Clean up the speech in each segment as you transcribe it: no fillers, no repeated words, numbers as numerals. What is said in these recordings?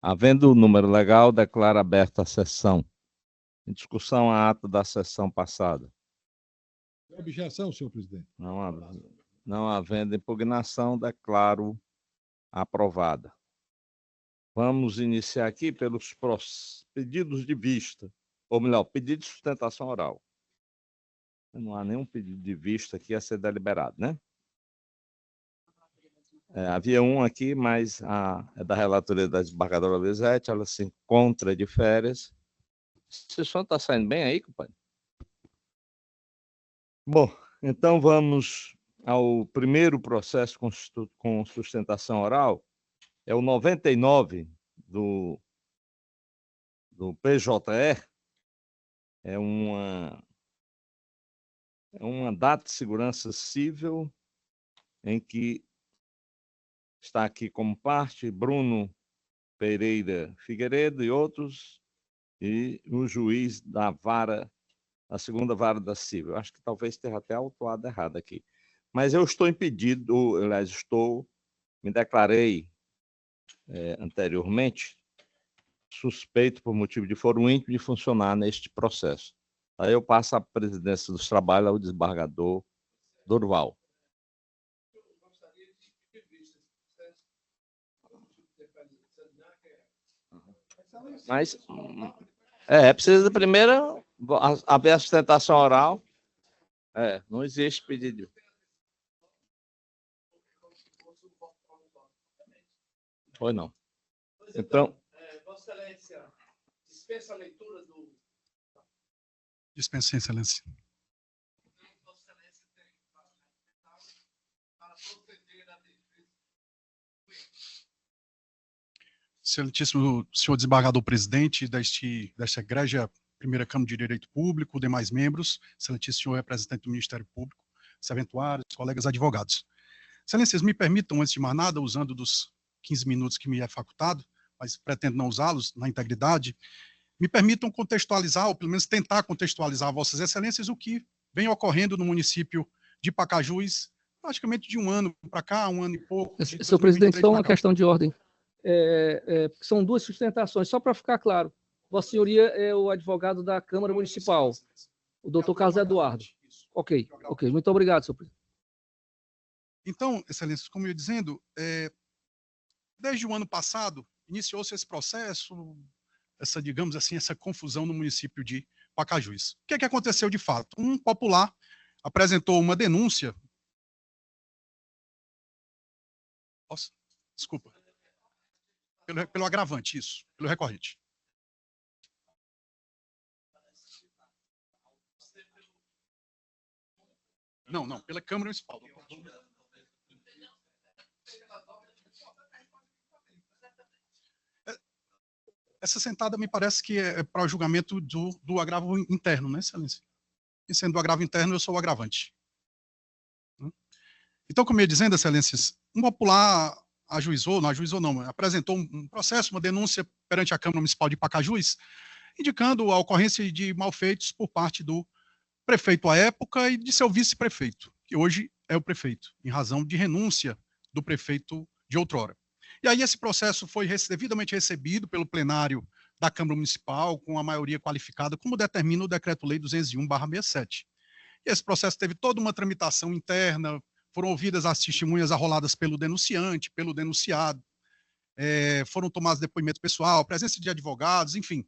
Havendo o número legal, declaro aberta a sessão. Em discussão a ata da sessão passada. Objeção, senhor presidente. Não havendo impugnação, declaro aprovada. Vamos iniciar aqui pelos pedidos de vista, ou melhor, pedido de sustentação oral. Não há nenhum pedido de vista aqui a ser deliberado, né? Havia um aqui, mas é da relatoria da desembargadora Lisete, ela se encontra de férias. Esse som está saindo bem aí, compadre? Bom, então vamos ao primeiro processo com sustentação oral, é o 99 do PJR, é um mandato de segurança civil em que está aqui como parte Bruno Pereira Figueiredo e outros, e o juiz da segunda vara da civil. Acho que talvez tenha até autuado errado aqui. Mas eu estou impedido, aliás, me declarei anteriormente suspeito por motivo de foro íntimo de funcionar neste processo. Aí eu passo a presidência dos trabalhos ao desembargador Durval. Mas precisa primeiro haver a sustentação oral. Não existe pedido. Foi não. Então, Vossa Excelência, dispensa a leitura do... Dispensa, Excelência. Vossa Excelência tem para proceder à defesa. Excelentíssimo senhor desembargador presidente desta egrégia primeira Câmara de Direito Público, demais membros, excelentíssimo senhor representante do Ministério Público, serventuários, colegas advogados. Excelências, me permitam, antes de mais nada, usando dos 15 minutos que me é facultado, mas pretendo não usá-los na integridade, me permitam contextualizar, ou pelo menos tentar contextualizar a Vossas Excelências, o que vem ocorrendo no município de Pacajus, praticamente de um ano para cá, um ano e pouco. Senhor presidente, só uma questão de ordem. São duas sustentações, só para ficar claro. Vossa Senhoria é o advogado da Câmara Municipal, o doutor Carlos Eduardo. Ok, muito obrigado, senhor presidente. Então, Excelências, como eu ia dizendo, desde o ano passado, iniciou-se esse processo, digamos assim, essa confusão no município de Pacajus. O que é que aconteceu de fato? Um popular apresentou uma denúncia. Nossa, desculpa. Pelo agravante, isso, pelo recorrente. Não, pela Câmara Municipal. Essa sentada me parece que é para o julgamento do agravo interno, né, Excelência? E sendo do agravo interno, eu sou o agravante. Então, como eu ia dizendo, Excelências, um popular apresentou um processo, uma denúncia perante a Câmara Municipal de Pacajus, indicando a ocorrência de malfeitos por parte do prefeito à época e de seu vice-prefeito, que hoje é o prefeito, em razão de renúncia do prefeito de outrora. E aí esse processo foi devidamente recebido pelo plenário da Câmara Municipal, com a maioria qualificada, como determina o Decreto-Lei 201/67. E esse processo teve toda uma tramitação interna, foram ouvidas as testemunhas arroladas pelo denunciante, pelo denunciado, foram tomados depoimento pessoal, presença de advogados, enfim.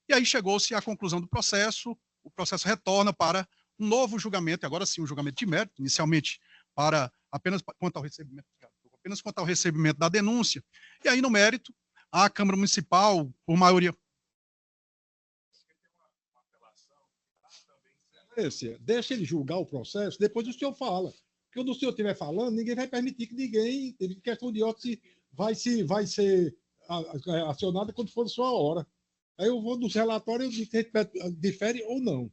E aí chegou-se à conclusão do processo, o processo retorna para um novo julgamento, agora sim um julgamento de mérito, inicialmente apenas quanto ao recebimento da denúncia, e aí no mérito, a Câmara Municipal, por maioria... Deixa ele julgar o processo, depois o senhor fala. Porque quando o senhor estiver falando, ninguém vai permitir que ninguém, em questão de ordem, vai ser acionada quando for a sua hora. Aí eu vou nos relatórios de se difere ou não.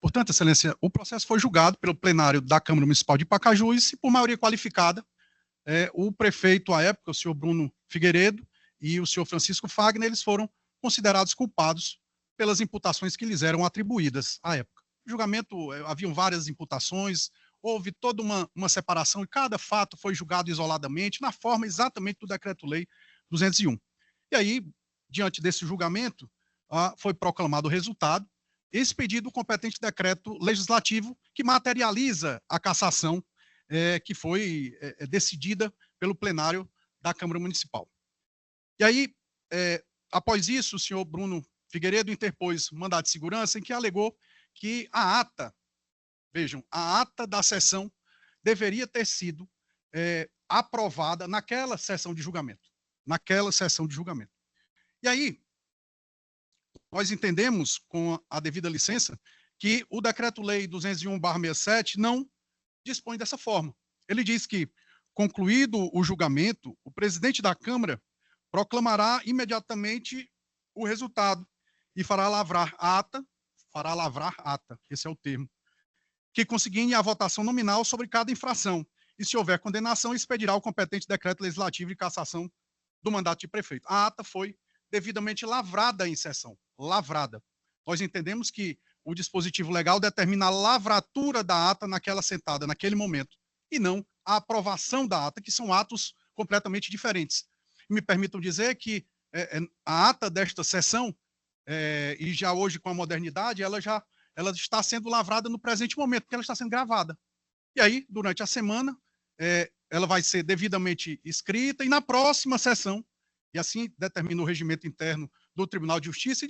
Portanto, Excelência, o processo foi julgado pelo plenário da Câmara Municipal de Pacajus e, por maioria qualificada, o prefeito à época, o senhor Bruno Figueiredo, e o senhor Francisco Fagner, eles foram considerados culpados pelas imputações que lhes eram atribuídas à época. No julgamento, haviam várias imputações, houve toda uma separação e cada fato foi julgado isoladamente, na forma exatamente do Decreto-Lei 201. E aí, diante desse julgamento, foi proclamado o resultado, expedido o competente decreto legislativo que materializa a cassação que foi decidida pelo plenário da Câmara Municipal. E aí, após isso, o senhor Bruno Figueiredo interpôs mandado de segurança em que alegou que a ata, vejam, a ata da sessão deveria ter sido aprovada naquela sessão de julgamento. Naquela sessão de julgamento. E aí, nós entendemos, com a devida licença, que o Decreto-Lei 201/67 não dispõe dessa forma. Ele diz que, concluído o julgamento, o presidente da Câmara proclamará imediatamente o resultado e fará lavrar ata, esse é o termo, que conseguir a votação nominal sobre cada infração. E, se houver condenação, expedirá o competente decreto legislativo de cassação do mandato de prefeito. A ata foi devidamente lavrada em sessão. Lavrada. Nós entendemos que o dispositivo legal determina a lavratura da ata naquela sentada, naquele momento, e não a aprovação da ata, que são atos completamente diferentes. Me permitam dizer que a ata desta sessão, e já hoje com a modernidade, ela está sendo lavrada no presente momento, porque ela está sendo gravada. E aí, durante a semana, ela vai ser devidamente escrita, e na próxima sessão, e assim determina o regimento interno do Tribunal de Justiça, e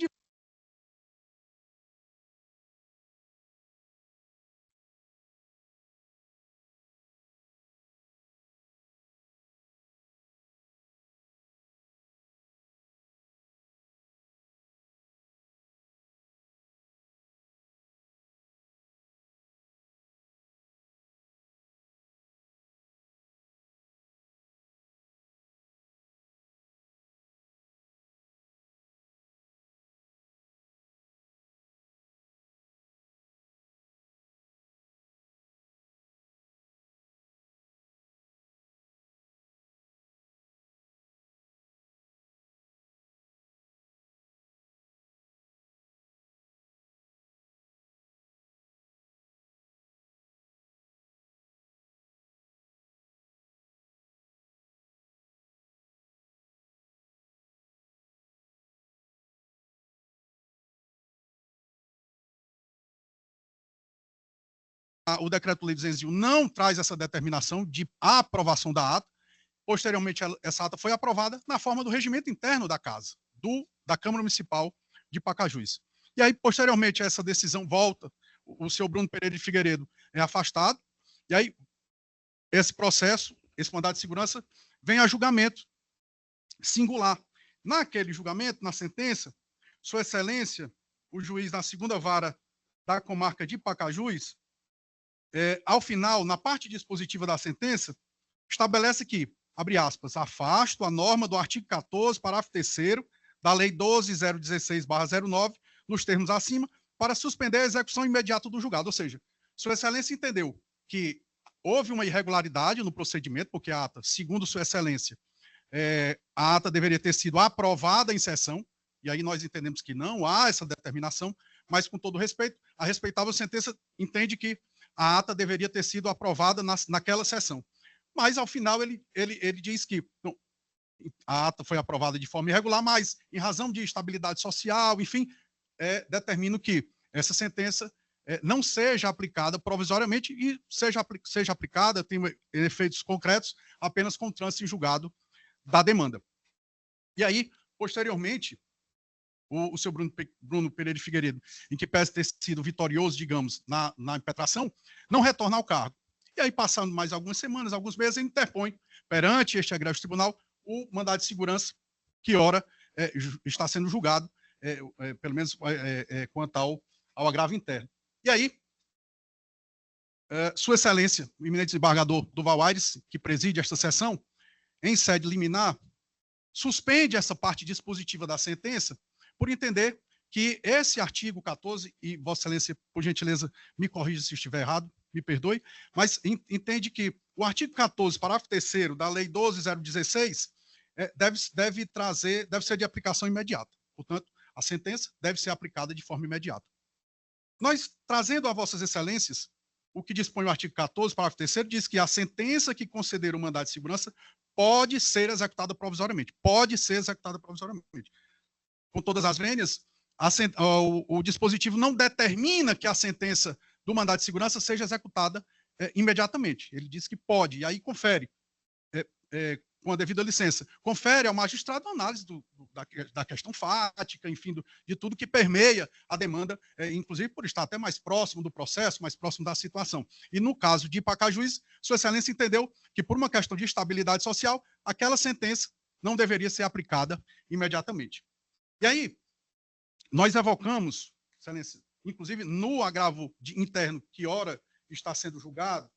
o Decreto-Lei 201 não traz essa determinação de aprovação da ata. Posteriormente, essa ata foi aprovada na forma do regimento interno da casa, da Câmara Municipal de Pacajus. E aí, posteriormente, essa decisão volta, o senhor Bruno Pereira de Figueiredo é afastado, e aí esse processo, esse mandado de segurança, vem a julgamento singular. Naquele julgamento, na sentença, Sua Excelência, o juiz da segunda vara da comarca de Pacajus, ao final, na parte dispositiva da sentença, estabelece que, abre aspas, afasto a norma do artigo 14, parágrafo 3º, da Lei 12.016/09, nos termos acima, para suspender a execução imediata do julgado. Ou seja, Sua Excelência entendeu que houve uma irregularidade no procedimento, porque a ata, segundo Sua Excelência, a ata deveria ter sido aprovada em sessão, e aí nós entendemos que não há essa determinação, mas, com todo respeito, a respeitável sentença entende que a ata deveria ter sido aprovada naquela sessão. Mas, ao final, ele diz que não, a ata foi aprovada de forma irregular, mas, em razão de estabilidade social, enfim, determino que essa sentença não seja aplicada provisoriamente e seja aplicada, tem efeitos concretos, apenas com trânsito em julgado da demanda. E aí, posteriormente, o senhor Bruno Pereira de Figueiredo, em que pese ter sido vitorioso, digamos, na impetração, não retorna ao cargo. E aí, passando mais algumas semanas, alguns meses, ele interpõe perante este egrégio tribunal o mandado de segurança que, ora, está sendo julgado, pelo menos quanto ao agravo interno. E aí, Sua Excelência, o eminente desembargador Duval Aires, que preside esta sessão, em sede liminar, suspende essa parte dispositiva da sentença por entender que esse artigo 14, e Vossa Excelência, por gentileza, me corrija se estiver errado, me perdoe, mas entende que o artigo 14, parágrafo 3º da Lei 12.016, deve ser de aplicação imediata. Portanto, a sentença deve ser aplicada de forma imediata. Nós, trazendo a Vossas Excelências o que dispõe o artigo 14, parágrafo 3º, diz que a sentença que conceder o mandado de segurança pode ser executada provisoriamente. Pode ser executada provisoriamente. Com todas as vênias, o dispositivo não determina que a sentença do mandado de segurança seja executada imediatamente. Ele diz que pode, e aí confere, com a devida licença, confere ao magistrado a análise da questão fática, enfim, de tudo que permeia a demanda, inclusive por estar até mais próximo do processo, mais próximo da situação. E no caso de Pacajuís, Sua Excelência entendeu que, por uma questão de estabilidade social, aquela sentença não deveria ser aplicada imediatamente. E aí, nós evocamos, Excelência, inclusive no agravo interno que ora está sendo julgado,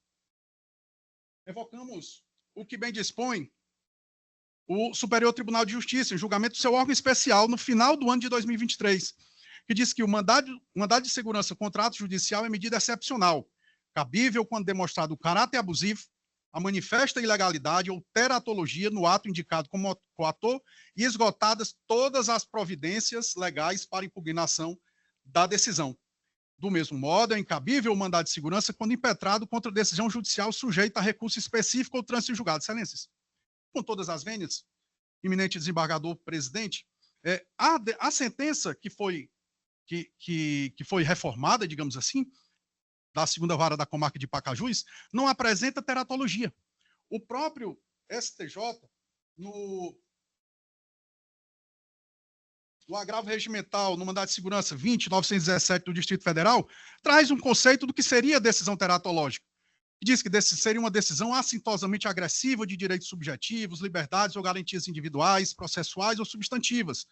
evocamos o que bem dispõe o Superior Tribunal de Justiça, em julgamento do seu órgão especial no final do ano de 2023, que diz que o mandado de segurança contra ato judicial é medida excepcional, cabível quando demonstrado o caráter abusivo, a manifesta ilegalidade ou teratologia no ato indicado como coator e esgotadas todas as providências legais para impugnação da decisão. Do mesmo modo, é incabível o mandado de segurança quando impetrado contra decisão judicial sujeita a recurso específico ou trânsito em julgado. Excelências, com todas as vênias, eminente desembargador presidente, a sentença que foi reformada, digamos assim, da segunda vara da comarca de Pacajuís, não apresenta teratologia. O próprio STJ, no agravo regimental, no mandado de segurança 20.917 do Distrito Federal, traz um conceito do que seria decisão teratológica. Diz que seria uma decisão assintosamente agressiva de direitos subjetivos, liberdades ou garantias individuais, processuais ou substantivas,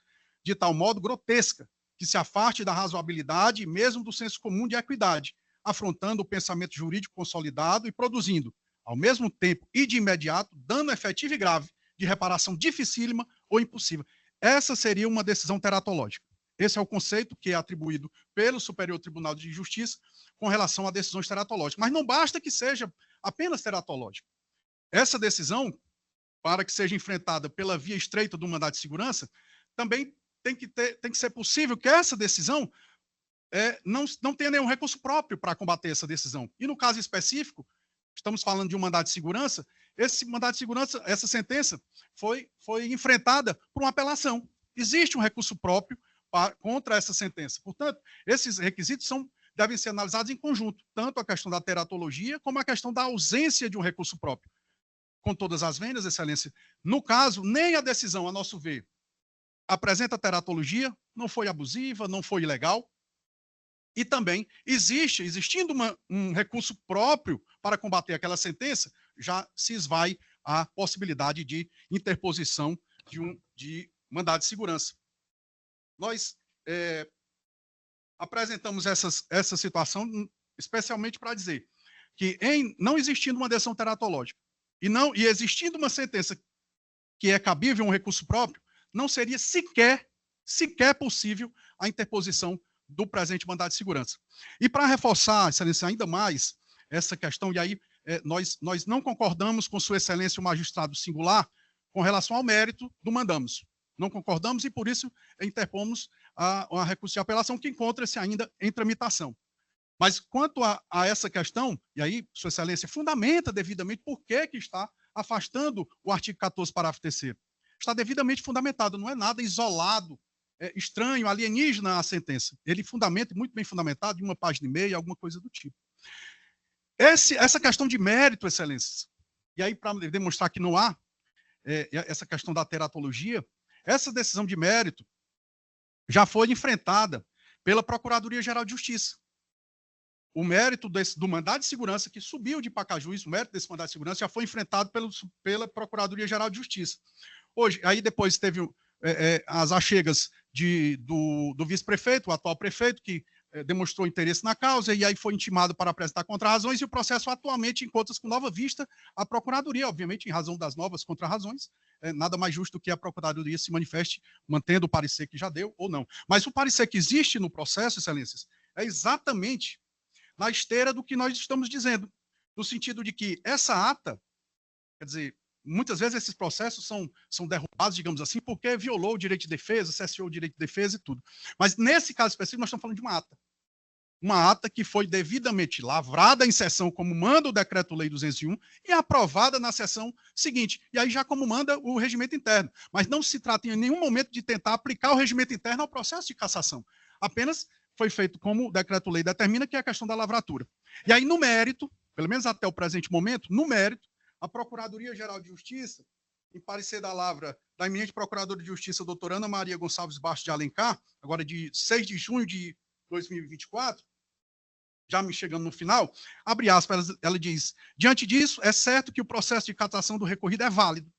de tal modo grotesca, que se afaste da razoabilidade e mesmo do senso comum de equidade, afrontando o pensamento jurídico consolidado e produzindo, ao mesmo tempo e de imediato, dano efetivo e grave, de reparação dificílima ou impossível. Essa seria uma decisão teratológica. Esse é o conceito que é atribuído pelo Superior Tribunal de Justiça com relação a decisões teratológicas. Mas não basta que seja apenas teratológica. Essa decisão, para que seja enfrentada pela via estreita do mandado de segurança, também tem que ser possível que essa decisão não tenha nenhum recurso próprio para combater essa decisão. E no caso específico, estamos falando de um mandado de segurança, esse mandado de segurança, essa sentença, foi enfrentada por uma apelação. Existe um recurso próprio contra essa sentença. Portanto, esses requisitos devem ser analisados em conjunto, tanto a questão da teratologia como a questão da ausência de um recurso próprio. Com todas as vênias, Excelência, no caso, nem a decisão, a nosso ver, apresenta teratologia, não foi abusiva, não foi ilegal, e também existindo um recurso próprio para combater aquela sentença, já se esvai a possibilidade de interposição de mandado de segurança. Nós apresentamos essa situação especialmente para dizer que, não existindo uma decisão teratológica e existindo uma sentença que é cabível um recurso próprio, não seria sequer possível a interposição do presente mandado de segurança. E para reforçar, Excelência, ainda mais essa questão, e aí nós não concordamos com Sua Excelência o magistrado singular com relação ao mérito do mandamos. Não concordamos e, por isso, interpomos a recurso de apelação que encontra-se ainda em tramitação. Mas, quanto a essa questão, e aí, Sua Excelência fundamenta devidamente por que está afastando o artigo 14, parágrafo 3º. Está devidamente fundamentado, não é nada isolado, estranho, alienígena à sentença. Ele fundamenta, muito bem fundamentado, em 1,5 página, alguma coisa do tipo. Essa questão de mérito, Excelências, e aí, para demonstrar que não há essa questão da teratologia, essa decisão de mérito já foi enfrentada pela Procuradoria-Geral de Justiça. O mérito do mandado de segurança que subiu de Pacajuís, o mérito desse mandado de segurança já foi enfrentado pela Procuradoria-Geral de Justiça. Hoje, aí depois teve as achegas do vice-prefeito, o atual prefeito, que demonstrou interesse na causa, e aí foi intimado para apresentar contrarrazões, e o processo atualmente encontra-se com nova vista à Procuradoria, obviamente, em razão das novas contrarrazões. Nada mais justo que a Procuradoria se manifeste mantendo o parecer que já deu ou não. Mas o parecer que existe no processo, Excelências, é exatamente na esteira do que nós estamos dizendo, no sentido de que essa ata, quer dizer, muitas vezes esses processos são derrubados, digamos assim, porque violou o direito de defesa, cesseou o direito de defesa e tudo. Mas nesse caso específico, nós estamos falando de uma ata. uma ata que foi devidamente lavrada em sessão, como manda o Decreto-Lei 201, e aprovada na sessão seguinte. E aí já como manda o regimento interno. Mas não se trata em nenhum momento de tentar aplicar o regimento interno ao processo de cassação. Apenas foi feito como o Decreto-Lei determina, que é a questão da lavratura. E aí, no mérito, pelo menos até o presente momento, no mérito, a Procuradoria-Geral de Justiça, em parecer da lavra da eminente Procuradora de Justiça, doutora Ana Maria Gonçalves Bastos de Alencar, agora de 6 de junho de 2024, já me chegando no final, abre aspas, ela diz: diante disso, é certo que o processo de cassação do recorrido é válido,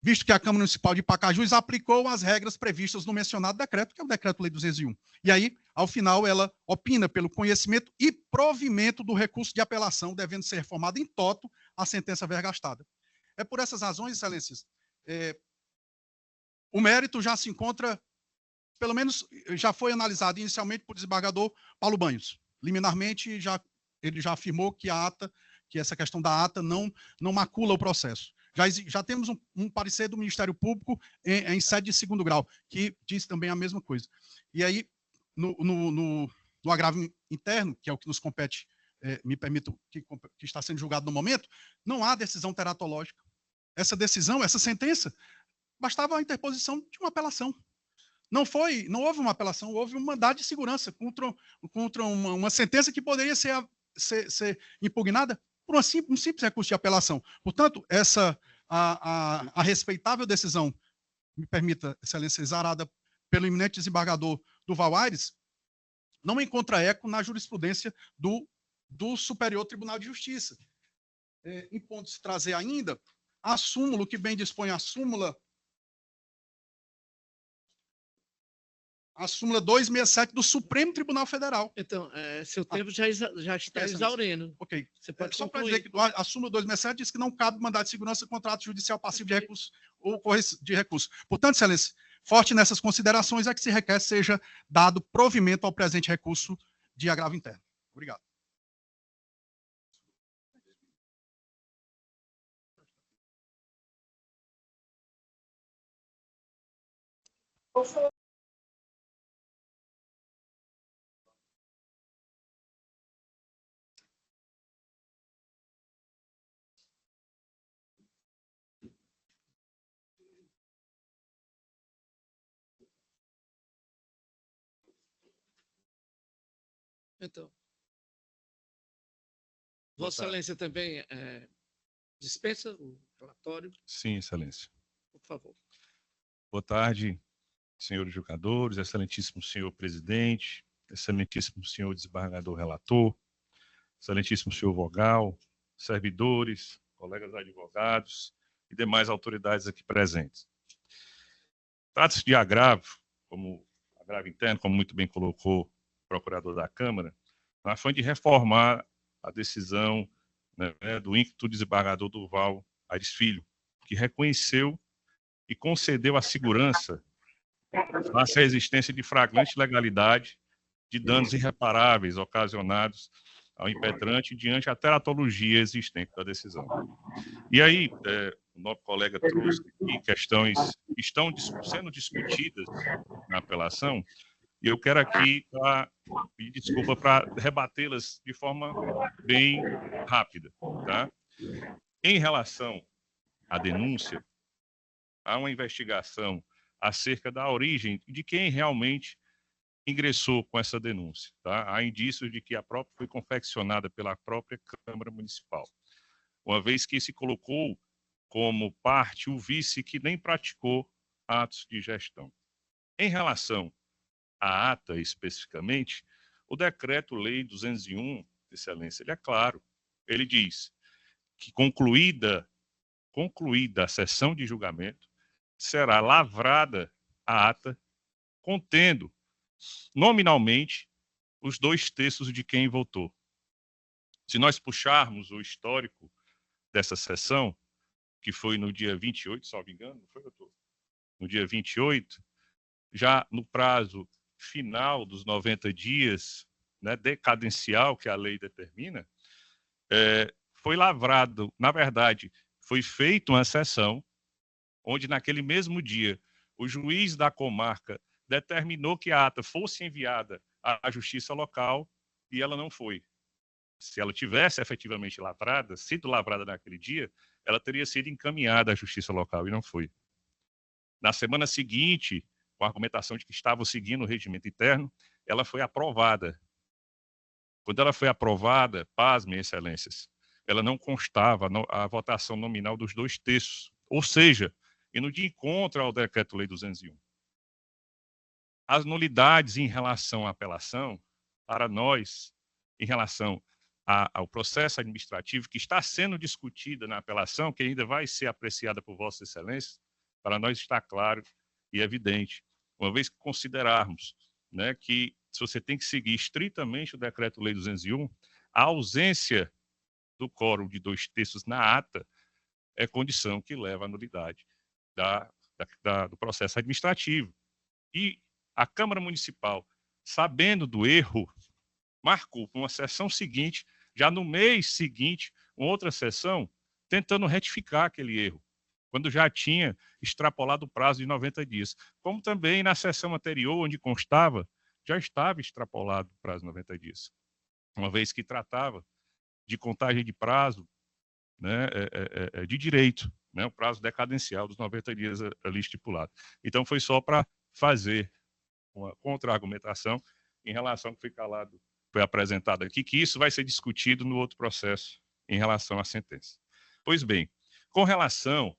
visto que a Câmara Municipal de Pacajus aplicou as regras previstas no mencionado decreto, que é o Decreto-Lei 201. E aí, ao final, ela opina pelo conhecimento e provimento do recurso de apelação, devendo ser reformado em toto a sentença vergastada. É por essas razões, excelências, o mérito já se encontra, pelo menos já foi analisado inicialmente por desembargador Paulo Banhos. Liminarmente, ele já afirmou que essa questão da ata não macula o processo. Já temos um parecer do Ministério Público em sede de segundo grau, que diz também a mesma coisa. E aí, no agravo interno, que é o que nos compete, me permito, que está sendo julgado no momento, não há decisão teratológica. Essa decisão, essa sentença, bastava a interposição de uma apelação. Não houve uma apelação, houve um mandado de segurança contra uma sentença que poderia ser impugnada por um simples recurso de apelação. Portanto, a respeitável decisão, me permita, excelência, exarada pelo eminente desembargador Duval Aires, não encontra eco na jurisprudência do Superior Tribunal de Justiça. Impondo-se trazer ainda a súmula, que bem dispõe a súmula 267 do Supremo Tribunal Federal. Então, seu tempo já está exaurindo. Ok. Você pode só para concluir. dizer que a súmula 267 diz que não cabe mandado de segurança contrato judicial passivo de recurso ou de recurso. Portanto, excelência, forte nessas considerações é que se requer seja dado provimento ao presente recurso de agravo interno. Obrigado. Então, Vossa Excelência também dispensa o relatório? Sim, Excelência. Por favor. Boa tarde, senhores julgadores, excelentíssimo senhor presidente, excelentíssimo senhor desembargador relator, excelentíssimo senhor vogal, servidores, colegas advogados e demais autoridades aqui presentes. Trata-se de agravo, agravo interno, como muito bem colocou o procurador da Câmara, na fim de reformar a decisão, né, do ínclito desembargador Duval Aires Filho, que reconheceu e concedeu a segurança face à existência de flagrante ilegalidade de danos irreparáveis ocasionados ao impetrante diante a teratologia existente da decisão. E aí, o nosso colega trouxe aqui questões que estão sendo discutidas na apelação, e eu quero aqui pedir desculpa para rebatê-las de forma bem rápida. Tá? Em relação à denúncia, há uma investigação acerca da origem de quem realmente ingressou com essa denúncia. Tá? Há indícios de que a própria foi confeccionada pela própria Câmara Municipal, uma vez que se colocou como parte o vice que nem praticou atos de gestão. Em relação à ata especificamente, o Decreto-Lei 201, Excelência, ele é claro. Ele diz que concluída a sessão de julgamento, será lavrada a ata contendo nominalmente os 2/3 de quem votou. Se nós puxarmos o histórico dessa sessão, que foi no dia 28, se não me engano, não foi, doutor? No dia 28, já no prazo final dos 90 dias, né, decadencial que a lei determina, foi lavrado, na verdade, foi feita uma sessão onde naquele mesmo dia o juiz da comarca determinou que a ata fosse enviada à justiça local e ela não foi. Se ela tivesse efetivamente sido lavrada naquele dia, ela teria sido encaminhada à justiça local e não foi. Na semana seguinte, com a argumentação de que estava seguindo o regimento interno, ela foi aprovada. Quando ela foi aprovada, pasmem, excelências, ela não constava a votação nominal dos 2/3, ou seja, indo de encontro ao Decreto-Lei 201. As nulidades em relação à apelação, para nós, em relação ao processo administrativo que está sendo discutida na apelação, que ainda vai ser apreciada por Vossas Excelências, para nós está claro e evidente, uma vez que considerarmos, né, que se você tem que seguir estritamente o Decreto-Lei 201, a ausência do quórum de 2/3 na ata é condição que leva à nulidade do processo administrativo. E a Câmara Municipal, sabendo do erro, marcou para uma sessão seguinte, já no mês seguinte, uma outra sessão, tentando retificar aquele erro, quando já tinha extrapolado o prazo de 90 dias. Como também na sessão anterior, onde constava, já estava extrapolado o prazo de 90 dias, uma vez que tratava de contagem de prazo, né, de direito, né, o prazo decadencial dos 90 dias ali estipulado. Então, foi só para fazer uma contra-argumentação em relação ao que foi apresentado aqui, que isso vai ser discutido no outro processo em relação à sentença. Pois bem, com relação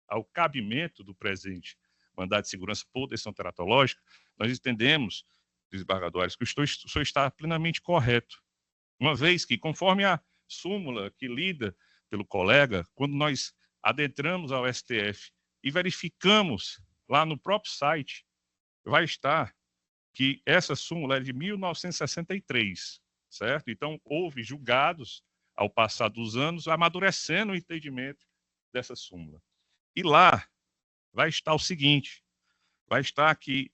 ao cabimento do presente mandado de segurança por decisão teratológica, nós entendemos, desembargadores, que o senhor está plenamente correto, uma vez que, conforme a súmula que lida pelo colega, quando nós adentramos ao STF e verificamos lá no próprio site, vai estar que essa súmula é de 1963, certo? Então, houve julgados, ao passar dos anos, amadurecendo o entendimento dessa súmula. E lá vai estar o seguinte, vai estar que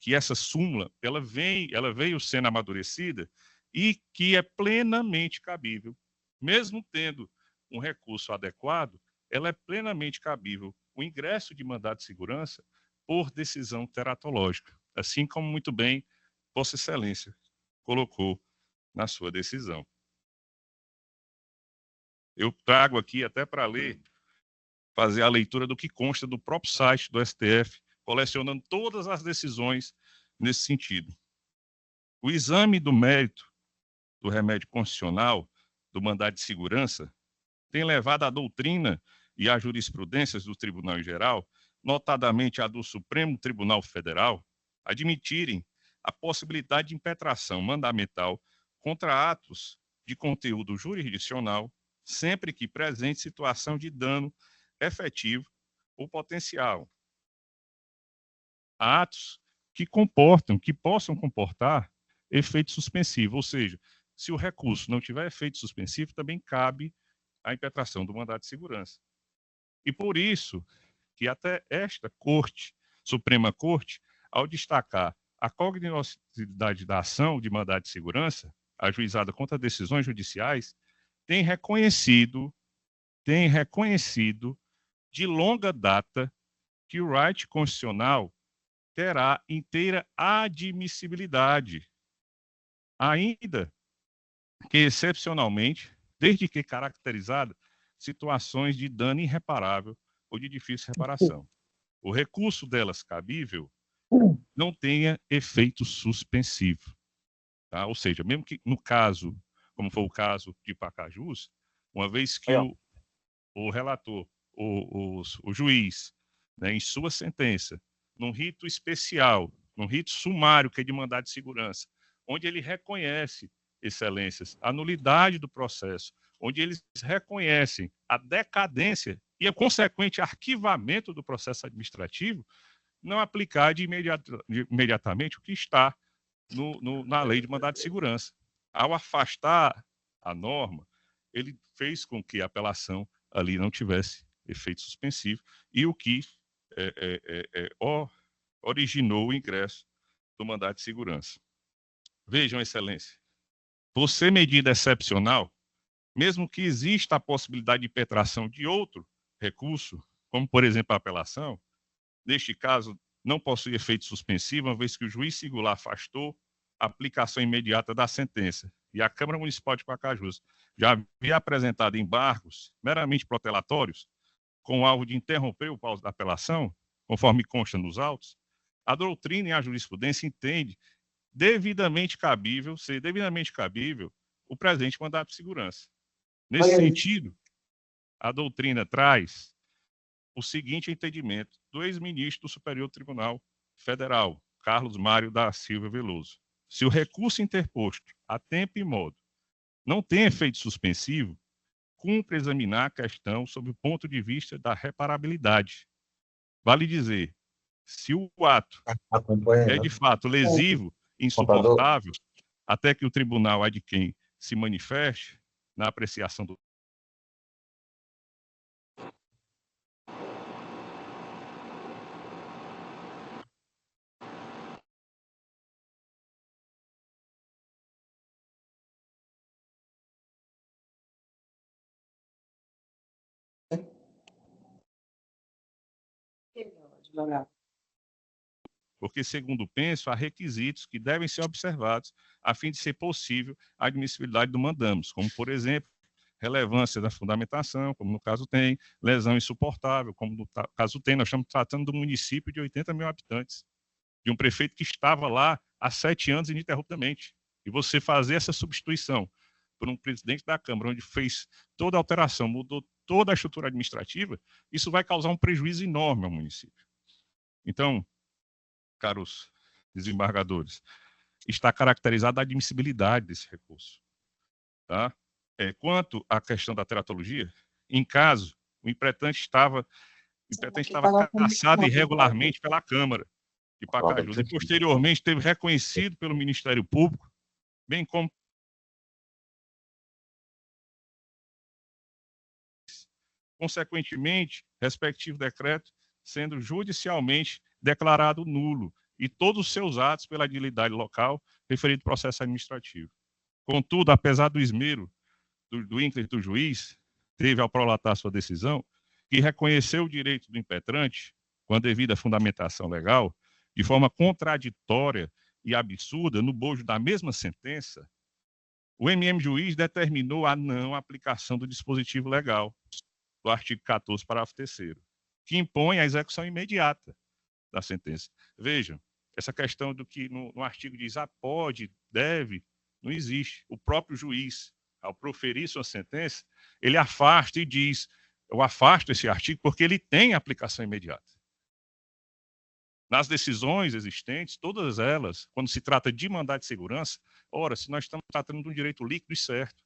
essa súmula ela veio sendo amadurecida e que é plenamente cabível, mesmo tendo um recurso adequado, ela é plenamente cabível o ingresso de mandado de segurança por decisão teratológica, assim como muito bem Vossa Excelência colocou na sua decisão. Eu trago aqui até para ler, fazer a leitura do que consta do próprio site do STF, colecionando todas as decisões nesse sentido. O exame do mérito do remédio constitucional, do mandado de segurança, tem levado a doutrina e a jurisprudências do Tribunal em geral, notadamente a do Supremo Tribunal Federal, admitirem a possibilidade de impetração mandamental contra atos de conteúdo jurisdicional, sempre que presente situação de dano efetivo ou potencial. Atos que possam comportar efeito suspensivo, ou seja, se o recurso não tiver efeito suspensivo, também cabe a impetração do mandado de segurança. E por isso que até esta Corte, Suprema Corte, ao destacar a cognoscibilidade da ação de mandado de segurança, ajuizada contra decisões judiciais, tem reconhecido de longa data que o right constitucional terá inteira admissibilidade, ainda que excepcionalmente, desde que caracterizada situações de dano irreparável ou de difícil reparação. O recurso delas cabível não tenha efeito suspensivo. Tá? Ou seja, mesmo que no caso, como foi o caso de Pacajus, uma vez que o relator, o juiz, né, em sua sentença, num rito especial, num rito sumário, que é de mandado de segurança, onde ele reconhece, excelências, a nulidade do processo, onde eles reconhecem a decadência e o consequente arquivamento do processo administrativo, não aplicar imediatamente o que está na lei de mandado de segurança. Ao afastar a norma, ele fez com que a apelação ali não tivesse efeito suspensivo e o que originou o ingresso do mandado de segurança. Vejam, excelência, por ser medida excepcional, mesmo que exista a possibilidade de impetração de outro recurso, como, por exemplo, a apelação, neste caso, não possui efeito suspensivo, uma vez que o juiz singular afastou a aplicação imediata da sentença. E a Câmara Municipal de Pacajus já havia apresentado embargos meramente protelatórios, com o alvo de interromper o pauso da apelação, conforme consta nos autos. A doutrina e a jurisprudência entende ser devidamente cabível o presente mandato de segurança. Nesse sentido, a doutrina traz o seguinte entendimento do ex-ministro do Superior Tribunal Federal, Carlos Mário da Silva Veloso. Se o recurso interposto a tempo e modo não tem efeito suspensivo, cumpre examinar a questão sob o ponto de vista da reparabilidade. Vale dizer, se o ato é de fato lesivo, insuportável, até que o tribunal de quem se manifeste na apreciação do porque, segundo penso, há requisitos que devem ser observados a fim de ser possível a admissibilidade do mandamus, como, por exemplo, relevância da fundamentação, como no caso tem, lesão insuportável, como no caso tem. Nós estamos tratando de um município de 80 mil habitantes, de um prefeito que estava lá há 7 anos ininterruptamente. E você fazer essa substituição por um presidente da Câmara, onde fez toda a alteração, mudou toda a estrutura administrativa, isso vai causar um prejuízo enorme ao município. Então, caros desembargadores, está caracterizada a admissibilidade desse recurso. Tá? Quanto à questão da teratologia, em caso, o impetente estava cassado irregularmente pela Câmara de Pacajus e, posteriormente, teve reconhecido pelo Ministério Público, bem como consequentemente, respectivo decreto sendo judicialmente declarado nulo e todos os seus atos pela agilidade local referido ao processo administrativo. Contudo, apesar do esmero do ínclito do juiz, teve ao prolatar sua decisão, que reconheceu o direito do impetrante, com a devida fundamentação legal, de forma contraditória e absurda, no bojo da mesma sentença, o juiz determinou a não aplicação do dispositivo legal do artigo 14, parágrafo 3º, que impõe a execução imediata da sentença. Vejam, essa questão do que no artigo diz pode, deve, não existe. O próprio juiz, ao proferir sua sentença, ele afasta e diz, eu afasto esse artigo porque ele tem aplicação imediata. Nas decisões existentes, todas elas, quando se trata de mandado de segurança, ora, se nós estamos tratando de um direito líquido e certo,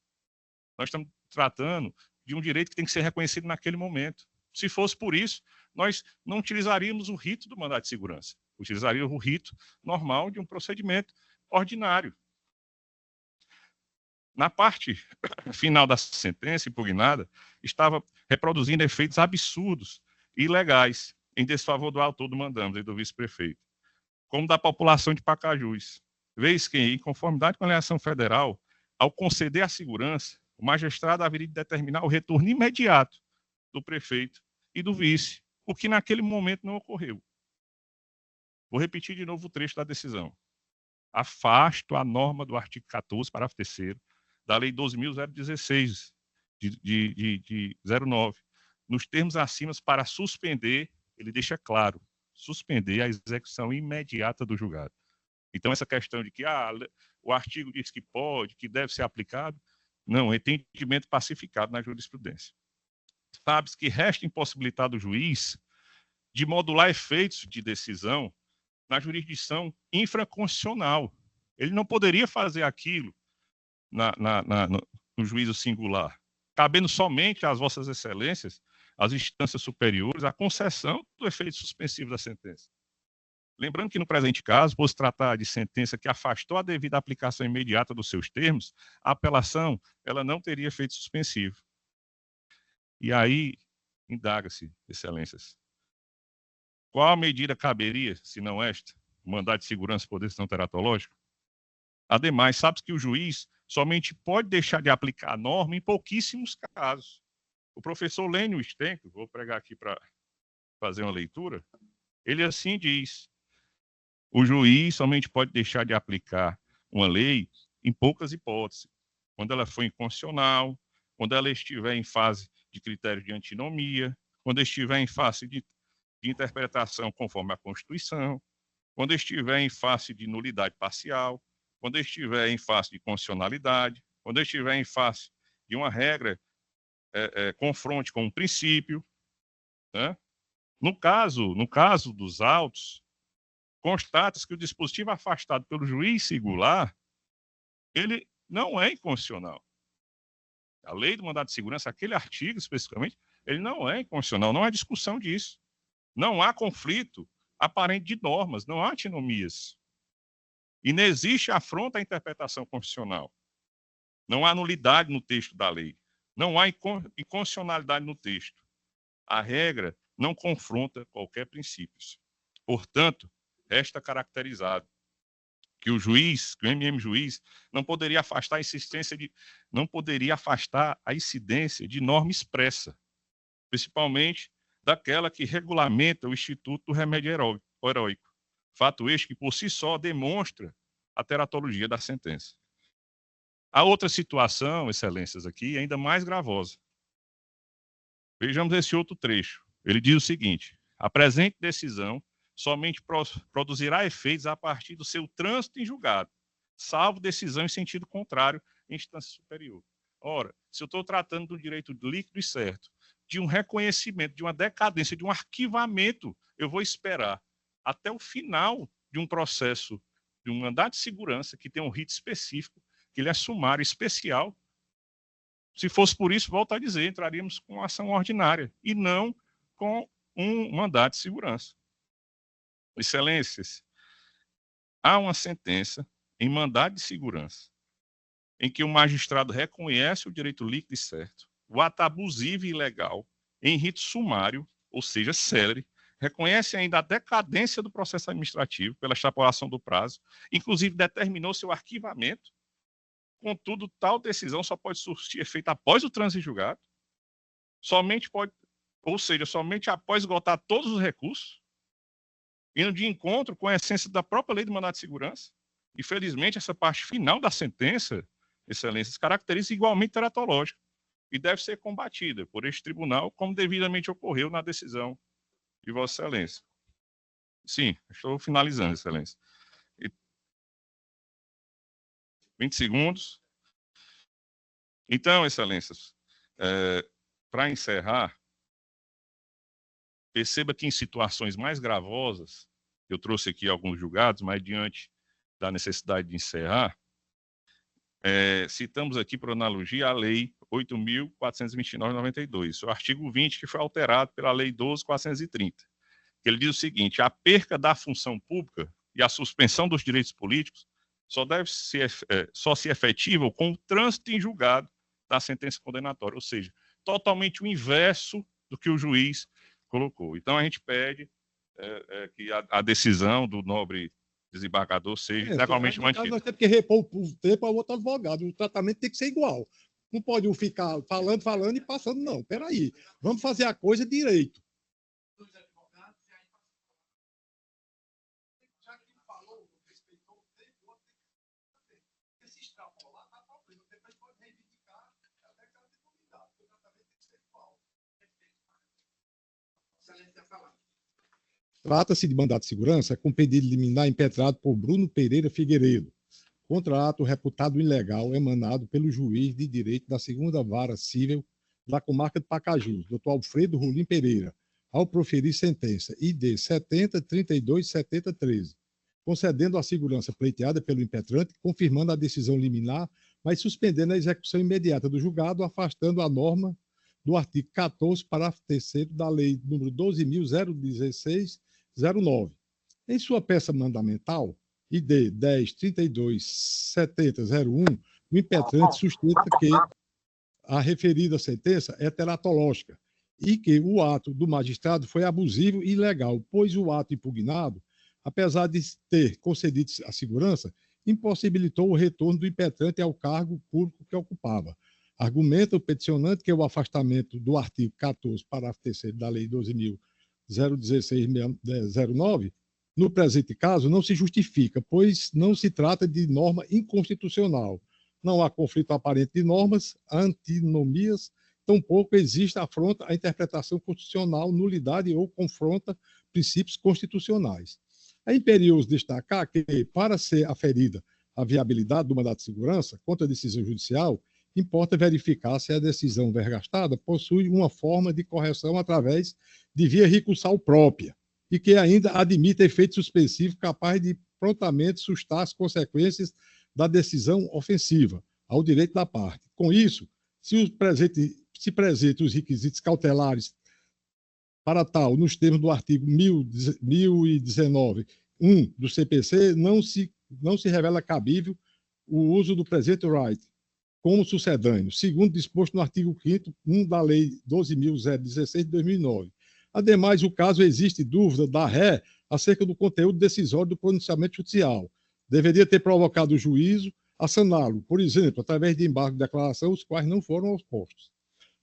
nós estamos tratando de um direito que tem que ser reconhecido naquele momento. Se fosse por isso, nós não utilizaríamos o rito do mandado de segurança. Utilizaríamos o rito normal de um procedimento ordinário. Na parte final da sentença impugnada, estava reproduzindo efeitos absurdos e ilegais em desfavor do autor do mandamus e do vice-prefeito, como da população de Pacajus, vez que, em conformidade com a legislação federal, ao conceder a segurança, o magistrado haveria de determinar o retorno imediato do prefeito e do vice, o que naquele momento não ocorreu. Vou repetir de novo o trecho da decisão. Afasto a norma do artigo 14, parágrafo 3º, da Lei 12.016, de 09, nos termos acima para suspender, ele deixa claro, suspender a execução imediata do julgado. Então, essa questão de que o artigo diz que pode, que deve ser aplicado, não, é entendimento pacificado na jurisprudência. Sabe-se que resta impossibilitado o juiz de modular efeitos de decisão na jurisdição infraconstitucional. Ele não poderia fazer aquilo no juízo singular, cabendo somente às vossas excelências, às instâncias superiores, a concessão do efeito suspensivo da sentença. Lembrando que, no presente caso, por se tratar de sentença que afastou a devida aplicação imediata dos seus termos, a apelação ela não teria efeito suspensivo. E aí, indaga-se, excelências, qual medida caberia, se não esta, mandado de segurança por decisão teratológica? Ademais, sabe-se que o juiz somente pode deixar de aplicar a norma em pouquíssimos casos. O professor Lênio Stenck, vou pregar aqui para fazer uma leitura, Ele assim diz: o juiz somente pode deixar de aplicar uma lei em poucas hipóteses, quando ela for inconstitucional, quando ela estiver em fase de critério de antinomia, quando estiver em fase de interpretação conforme a Constituição, quando estiver em face de nulidade parcial, quando estiver em face de constitucionalidade, quando estiver em face de uma regra confronte com um princípio, né? No caso dos autos, constata-se que o dispositivo afastado pelo juiz singular, ele não é inconstitucional. A lei do mandado de segurança, aquele artigo especificamente, ele não é inconstitucional, não há discussão disso. Não há conflito aparente de normas, não há antinomias. E não existe afronta à interpretação constitucional. Não há nulidade no texto da lei. Não há inconstitucionalidade no texto. A regra não confronta qualquer princípio. Portanto, resta caracterizado que o juiz, que o MM juiz, não poderia afastar a incidência de norma expressa, principalmente daquela que regulamenta o Instituto do Remédio Heróico. Fato este que, por si só, demonstra a teratologia da sentença. Há outra situação, excelências, aqui, ainda mais gravosa. Vejamos esse outro trecho. Ele diz o seguinte: a presente decisão somente produzirá efeitos a partir do seu trânsito em julgado, salvo decisão em sentido contrário em instância superior. Ora, se eu estou tratando do direito líquido e certo, de um reconhecimento, de uma decadência, de um arquivamento, eu vou esperar até o final de um processo, de um mandado de segurança que tem um rito específico, que ele é sumário especial. Se fosse por isso, volto a dizer, entraríamos com ação ordinária e não com um mandado de segurança. Excelências, há uma sentença em mandado de segurança em que o magistrado reconhece o direito líquido e certo, o ato abusivo e ilegal, em rito sumário, ou seja, célere, reconhece ainda a decadência do processo administrativo pela extrapolação do prazo, inclusive determinou seu arquivamento. Contudo, tal decisão só pode surtir efeito após o trânsito em julgado, somente após esgotar todos os recursos, indo de encontro com a essência da própria lei do mandado de segurança. Infelizmente, essa parte final da sentença, excelências, caracteriza igualmente teratológica e deve ser combatida por este tribunal, como devidamente ocorreu na decisão de Vossa Excelência. Sim, estou finalizando, excelência. 20 segundos. Então, excelências, para encerrar, perceba que em situações mais gravosas, eu trouxe aqui alguns julgados, mas diante da necessidade de encerrar, citamos aqui, por analogia, a Lei 8.429/92, o artigo 20, que foi alterado pela Lei 12.430, que ele diz o seguinte: a perca da função pública e a suspensão dos direitos políticos só se efetivam com o trânsito em julgado da sentença condenatória, ou seja, totalmente o inverso do que o juiz colocou. Então, a gente pede que a decisão do nobre desembargador seja legalmente mantida. Nós temos que repor o tempo ao outro advogado. O tratamento tem que ser igual. Não pode um ficar falando e passando, não. Peraí. Vamos fazer a coisa direito. Trata-se de mandado de segurança com pedido liminar impetrado por Bruno Pereira Figueiredo, contra ato reputado ilegal emanado pelo juiz de direito da 2ª Vara Civil da comarca de Pacajus, Dr. Alfredo Rolim Pereira, ao proferir sentença ID 70.32.70.13, concedendo a segurança pleiteada pelo impetrante, confirmando a decisão liminar, mas suspendendo a execução imediata do julgado, afastando a norma do artigo 14, parágrafo 3º da Lei nº 12.016/09. Em sua peça mandamental, ID 10.32.70.01, o impetrante sustenta que a referida sentença é teratológica e que o ato do magistrado foi abusivo e ilegal, pois o ato impugnado, apesar de ter concedido a segurança, impossibilitou o retorno do impetrante ao cargo público que ocupava. Argumenta o peticionante que o afastamento do artigo 14, parágrafo 3º da Lei 12.000 01609, no presente caso, não se justifica, pois não se trata de norma inconstitucional. Não há conflito aparente de normas, antinomias, tampouco existe afronta à interpretação constitucional, nulidade ou confronta princípios constitucionais. É imperioso destacar que, para ser aferida a viabilidade do mandato de segurança contra a decisão judicial, importa verificar se a decisão vergastada possui uma forma de correção através de via recursal própria e que ainda admite efeito suspensivo capaz de prontamente sustar as consequências da decisão ofensiva ao direito da parte. Com isso, se presente os requisitos cautelares para tal, nos termos do artigo 1019.1 do CPC, não se revela cabível o uso do presente right como sucedâneo, segundo disposto no artigo 5º, 1 da Lei 12.016 de 2009. Ademais, o caso existe dúvida da ré acerca do conteúdo decisório do pronunciamento judicial. Deveria ter provocado o juízo a saná-lo, por exemplo, através de embargo de declaração, os quais não foram postos.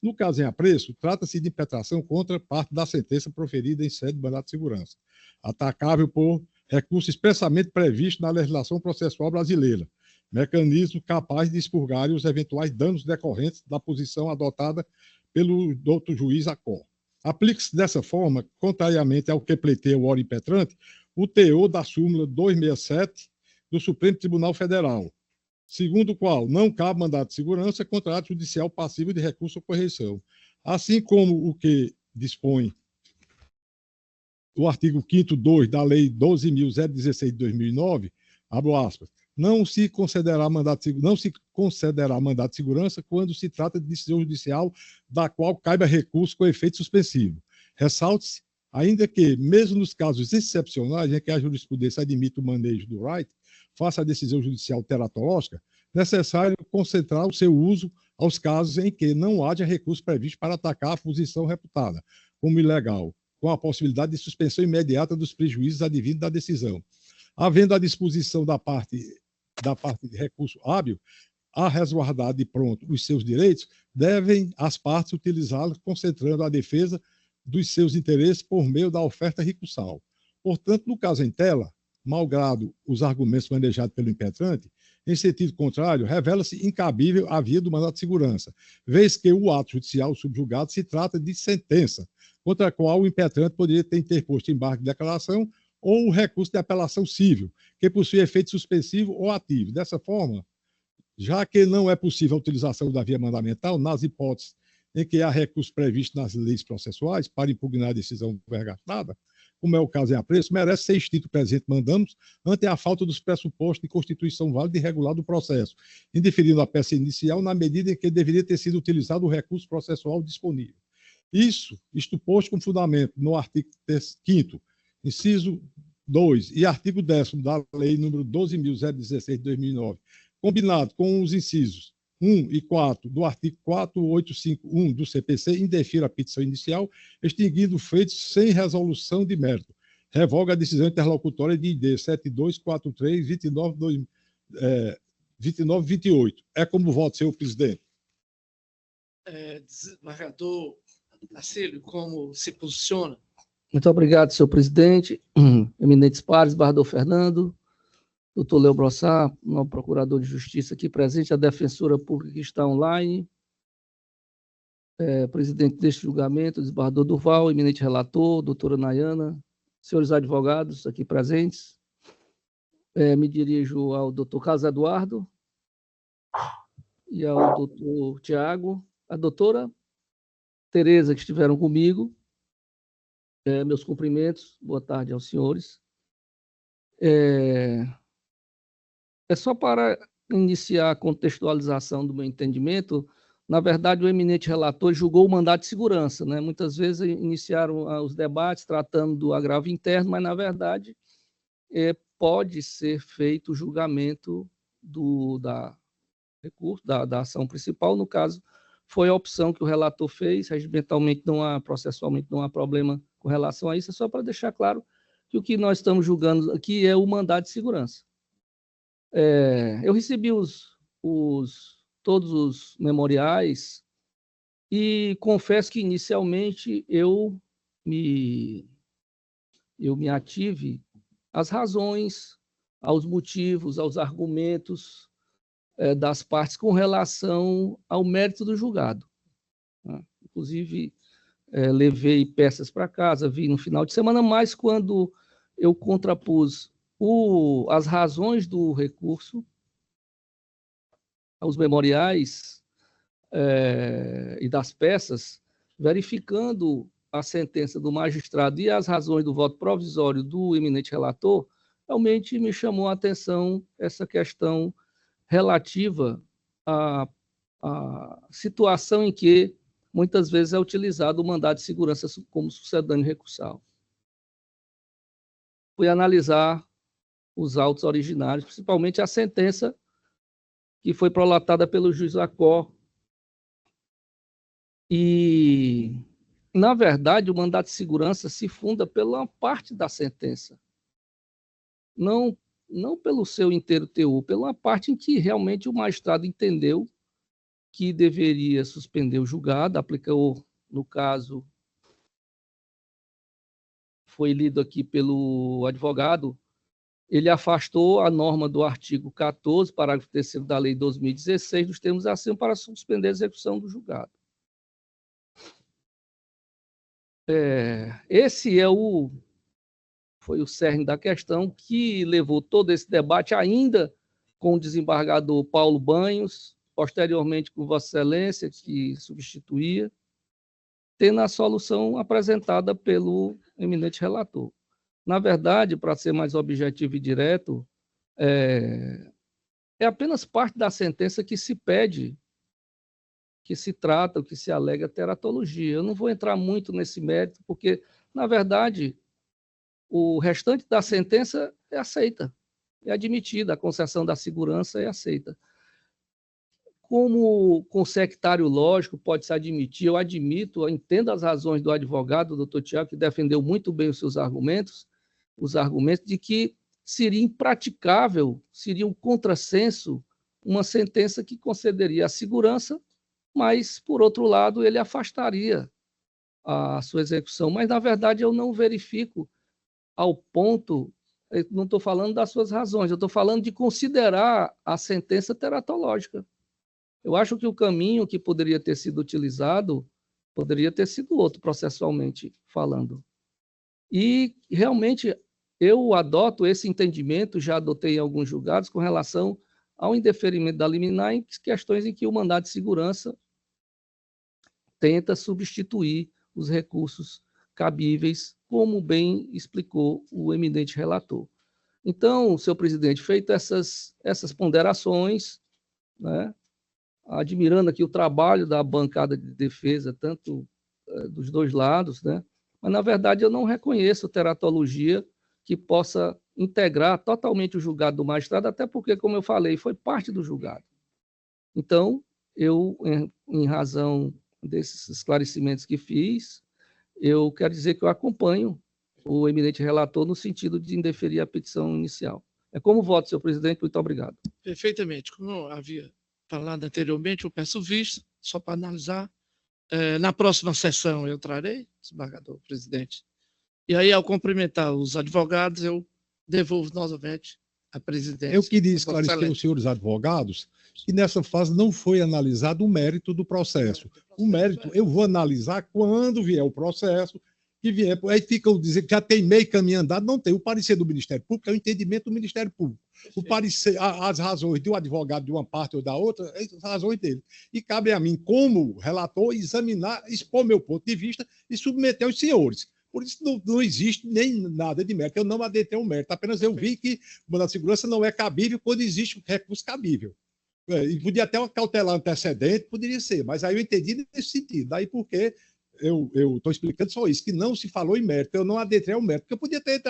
No caso em apreço, trata-se de impetração contra parte da sentença proferida em sede de mandato de segurança, atacável por recurso expressamente previsto na legislação processual brasileira, mecanismo capaz de expurgar os eventuais danos decorrentes da posição adotada pelo doutor juiz Acor. Aplica-se dessa forma, contrariamente ao que pleiteia o ora impetrante, o teor da súmula 267 do Supremo Tribunal Federal, segundo o qual não cabe mandato de segurança contra ato judicial passivo de recurso ou correição, assim como o que dispõe o artigo 5º 2 da Lei 12.016 de 2009, abro aspas, não se considerará mandato de segurança quando se trata de decisão judicial da qual caiba recurso com efeito suspensivo. Ressalte-se, ainda que, mesmo nos casos excepcionais em que a jurisprudência admite o manejo do right, face à decisão judicial teratológica, necessário concentrar o seu uso aos casos em que não haja recurso previsto para atacar a posição reputada como ilegal, com a possibilidade de suspensão imediata dos prejuízos advindos da decisão. Havendo a disposição da parte de recurso hábil a resguardar de pronto os seus direitos, devem as partes utilizá-los concentrando a defesa dos seus interesses por meio da oferta recursal. Portanto, no caso em tela, malgrado os argumentos manejados pelo impetrante, em sentido contrário, revela-se incabível a via do mandato de segurança, vez que o ato judicial subjugado se trata de sentença, contra a qual o impetrante poderia ter interposto embargo de declaração ou o recurso de apelação civil, que possui efeito suspensivo ou ativo. Dessa forma, já que não é possível a utilização da via mandamental nas hipóteses em que há recurso previsto nas leis processuais para impugnar a decisão vergastada, como é o caso em apreço, merece ser extinto o presente mandamos ante a falta dos pressupostos de constituição válida e regular do processo, indeferindo a peça inicial na medida em que deveria ter sido utilizado o recurso processual disponível. Isto posto com fundamento no artigo 5º, inciso 2 e artigo 10º da Lei nº 12.016 de 2009, combinado com os incisos 1 e 4 do artigo 4851 do CPC, indefere a petição inicial, extinguindo feitos sem resolução de mérito. Revoga a decisão interlocutória de ID 7243-2928. É como voto, senhor presidente. Desembargador Marcílio, como se posiciona? Muito obrigado, senhor presidente. Eminentes pares, desembargador Fernando, doutor Leo Brossá, novo procurador de justiça aqui presente, a defensora pública que está online, presidente deste julgamento, desembargador Durval, eminente relator, doutora Nayana, senhores advogados aqui presentes, me dirijo ao doutor Carlos Eduardo e ao doutor Tiago, a doutora Tereza, que estiveram comigo, meus cumprimentos, boa tarde aos senhores. É só para iniciar a contextualização do meu entendimento, na verdade, o eminente relator julgou o mandato de segurança, né? Muitas vezes iniciaram os debates tratando do agravo interno, mas, na verdade, pode ser feito o julgamento da ação principal. No caso, foi a opção que o relator fez, regimentalmente não há, processualmente não há problema com relação a isso, é só para deixar claro que o que nós estamos julgando aqui é o mandato de segurança. Eu recebi todos os memoriais e confesso que inicialmente eu me eu me ative às razões, aos motivos, aos argumentos das partes com relação ao mérito do julgado. Inclusive, levei peças para casa, vi no final de semana, mas quando eu contrapus as razões do recurso aos memoriais e das peças, verificando a sentença do magistrado e as razões do voto provisório do eminente relator, realmente me chamou a atenção essa questão relativa à situação em que muitas vezes é utilizado o mandado de segurança como sucedâneo recursal. Fui analisar os autos originários, principalmente a sentença que foi prolatada pelo juiz Lacor. E, na verdade, o mandado de segurança se funda pela parte da sentença. Não pelo seu inteiro teor, pela parte em que realmente o magistrado entendeu que deveria suspender o julgado, aplicou, no caso, foi lido aqui pelo advogado, ele afastou a norma do artigo 14, parágrafo 3º da Lei 2016, dos termos assim, para suspender a execução do julgado. Esse foi o cerne da questão que levou todo esse debate, ainda com o desembargador Paulo Banhos, posteriormente com Vossa Excelência, que substituía, tendo a solução apresentada pelo eminente relator. Na verdade, para ser mais objetivo e direto, é apenas parte da sentença que se pede, que se trata, o que se alega teratologia. Eu não vou entrar muito nesse mérito, porque, na verdade, o restante da sentença é aceita, é admitida, a concessão da segurança é aceita. Como consectário lógico pode se admitir, eu admito, eu entendo as razões do advogado, o doutor Tiago, que defendeu muito bem os seus argumentos, de que seria impraticável, seria um contrassenso, uma sentença que concederia a segurança, mas, por outro lado, ele afastaria a sua execução. Mas, na verdade, eu não verifico ao ponto, eu não estou falando das suas razões, eu estou falando de considerar a sentença teratológica. Eu acho que o caminho que poderia ter sido utilizado poderia ter sido outro, processualmente falando. E, realmente, eu adoto esse entendimento, já adotei em alguns julgados, com relação ao indeferimento da liminar em questões em que o mandado de segurança tenta substituir os recursos cabíveis, como bem explicou o eminente relator. Então, senhor presidente, feito essas ponderações, né, admirando aqui o trabalho da bancada de defesa, tanto dos dois lados, né, mas, na verdade, eu não reconheço teratologia que possa integrar totalmente o julgado do magistrado, até porque, como eu falei, foi parte do julgado. Então, eu, em razão desses esclarecimentos que fiz, eu quero dizer que eu acompanho o eminente relator no sentido de indeferir a petição inicial. É como voto, senhor presidente, muito obrigado. Perfeitamente. Como eu havia falado anteriormente, eu peço vista, só para analisar. Na próxima sessão eu trarei, desembargador presidente. E aí, ao cumprimentar os advogados, eu devolvo novamente a presidência. Eu queria esclarecer os senhores advogados que nessa fase não foi analisado o mérito do processo. O mérito eu vou analisar quando vier o processo, que vier, aí ficam dizendo que já tem meio caminho andado, não tem. O parecer do Ministério Público é o entendimento do Ministério Público. O parecer, as razões de um advogado de uma parte ou da outra, as razões dele. E cabe a mim, como relator, examinar, expor meu ponto de vista e submeter aos senhores. Por isso não existe nem nada de mérito. Eu não adentrei o mérito. Apenas eu vi que o mandado de segurança não é cabível quando existe um recurso cabível. E podia até uma cautelar antecedente, poderia ser, mas aí eu entendi nesse sentido. Daí porque eu estou explicando só isso, que não se falou em mérito. Eu não adentrei ao mérito, porque eu podia ter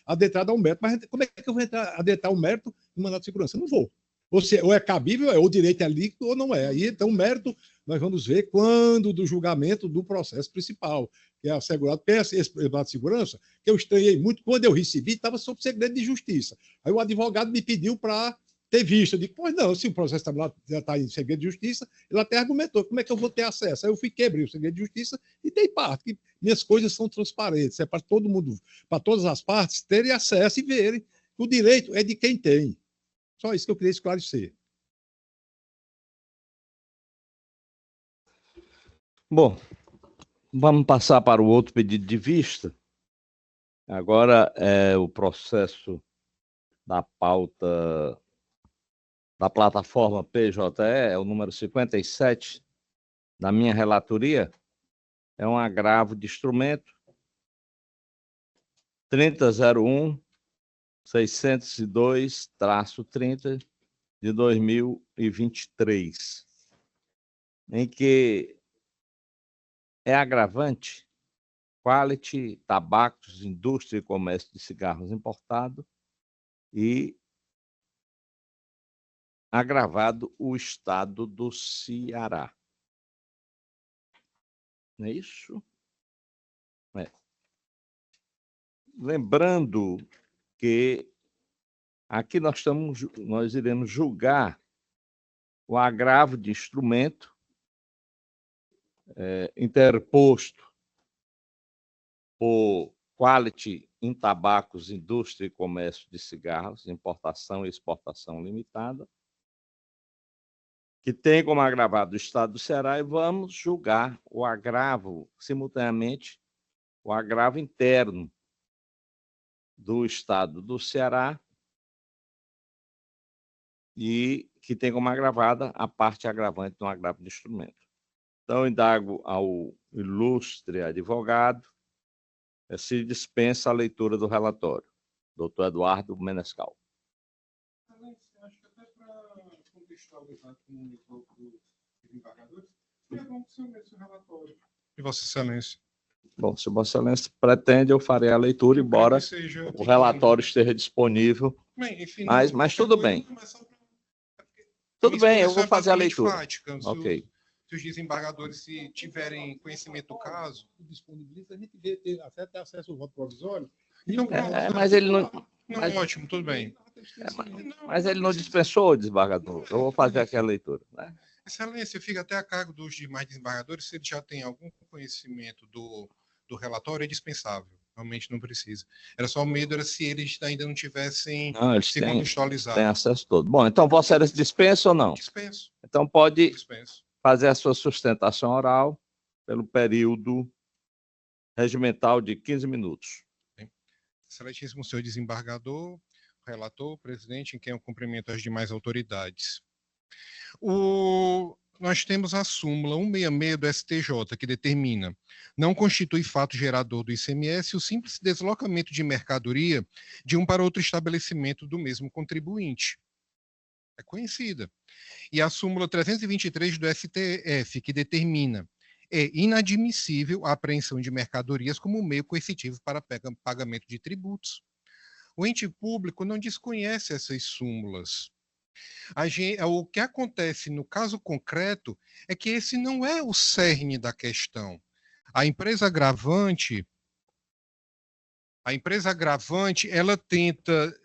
adentrado ao mérito, mas como é que eu vou adentrar o mérito no mandado de segurança? Eu não vou. Ou é cabível, ou o direito é líquido, ou não é. Aí, então, o mérito nós vamos ver quando do julgamento do processo principal, que é assegurado pelo mandado de segurança, que eu estranhei muito. Quando eu recebi, estava sob segredo de justiça. Aí o advogado me pediu para ter visto. Eu digo, pois não, se o processo já está em segredo de justiça, ele até argumentou, como é que eu vou ter acesso? Aí eu fui, quebrei o segredo de justiça e dei parte, que minhas coisas são transparentes, é para todo mundo, para todas as partes terem acesso e verem que o direito é de quem tem. Só isso que eu queria esclarecer. Bom, vamos passar para o outro pedido de vista. Agora é o processo da pauta da plataforma PJE, é o número 57 da minha relatoria. É um agravo de instrumento 3001-602-30 de 2023, em que é agravante Quality Tabacos, Indústria e Comércio de Cigarros Importado e agravado o estado do Ceará. Não é isso? É. Lembrando que aqui nós iremos julgar o agravo de instrumento interposto por Quality em Tabacos, Indústria e Comércio de Cigarros, Importação e Exportação Limitada, que tem como agravado o estado do Ceará, e vamos julgar o agravo, simultaneamente, o agravo interno do estado do Ceará, e que tem como agravada a parte agravante do agravo de instrumento. Então, indago ao ilustre advogado se dispensa a leitura do relatório. Doutor Eduardo Menescal. Acho que até para contextualizar com o grupo dos desembargadores, é bom que o senhor esse relatório. E Vossa Excelência? Bom, se Vossa Excelência pretende, eu farei a leitura, embora o relatório esteja disponível. Bem, enfim, mas tudo bem. Tudo bem, eu vou fazer a leitura. Ok. Se os desembargadores se tiverem conhecimento do caso, disponibiliza, a gente vê, até ter acesso ao voto provisório. Então, mas ele não. Não, ótimo, tudo bem. Mas ele não dispensou, desembargador. Eu vou fazer aqui a leitura. Né? Excelência, fica até a cargo dos demais desembargadores, se ele já tem algum conhecimento do relatório, é dispensável. Realmente não precisa. Era só o medo, era se eles ainda não tivessem se contextualizado. Tem acesso todo. Bom, então Vossa Excelência dispensa ou não? Dispenso. Então pode Dispenso. Fazer a sua sustentação oral pelo período regimental de 15 minutos. Excelentíssimo senhor desembargador, relator, presidente, em quem eu cumprimento as demais autoridades. Nós temos a súmula 166 do STJ, que determina: não constitui fato gerador do ICMS o simples deslocamento de mercadoria de um para outro estabelecimento do mesmo contribuinte. É conhecida. E a súmula 323 do STF, que determina: é inadmissível a apreensão de mercadorias como meio coercitivo para pagamento de tributos. O ente público não desconhece essas súmulas. O que acontece no caso concreto é que esse não é o cerne da questão. A empresa agravante, ela tenta...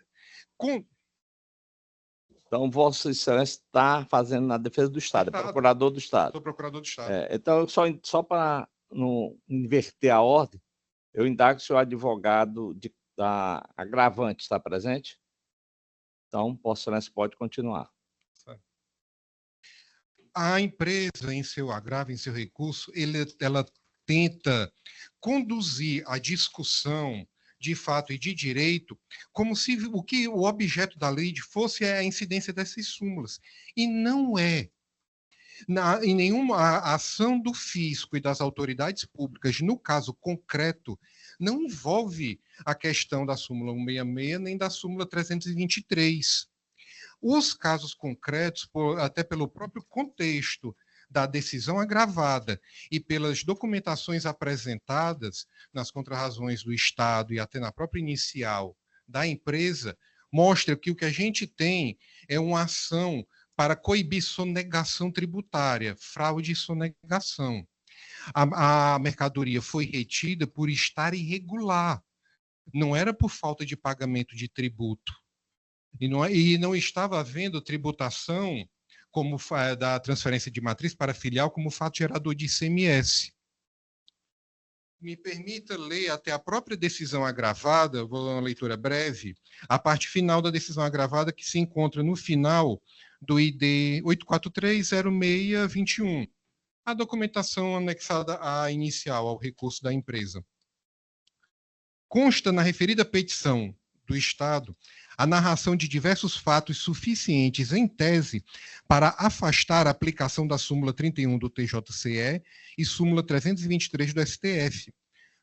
Então, Vossa Excelência está fazendo na defesa do Estado, é procurador do Estado. Sou procurador do Estado. Então, só para não inverter a ordem, eu indago se o advogado da agravante está presente. Então, Vossa Excelência pode continuar. A empresa, em seu agravo, em seu recurso, ela tenta conduzir a discussão de fato e de direito, como se o objeto da lei fosse a incidência dessas súmulas. E não é. Em nenhuma ação do fisco e das autoridades públicas, no caso concreto, não envolve a questão da súmula 166 nem da súmula 323. Os casos concretos, até pelo próprio contexto da decisão agravada e pelas documentações apresentadas nas contrarrazões do Estado e até na própria inicial da empresa, mostra que o que a gente tem é uma ação para coibir sonegação tributária, fraude e sonegação. A mercadoria foi retida por estar irregular, não era por falta de pagamento de tributo. E não estava havendo tributação como da transferência de matriz para filial como fato gerador de ICMS. Me permita ler até a própria decisão agravada, vou dar uma leitura breve, a parte final da decisão agravada que se encontra no final do ID 8430621, a documentação anexada à inicial, ao recurso da empresa. Consta na referida petição do Estado a narração de diversos fatos suficientes, em tese, para afastar a aplicação da súmula 31 do TJCE e súmula 323 do STF.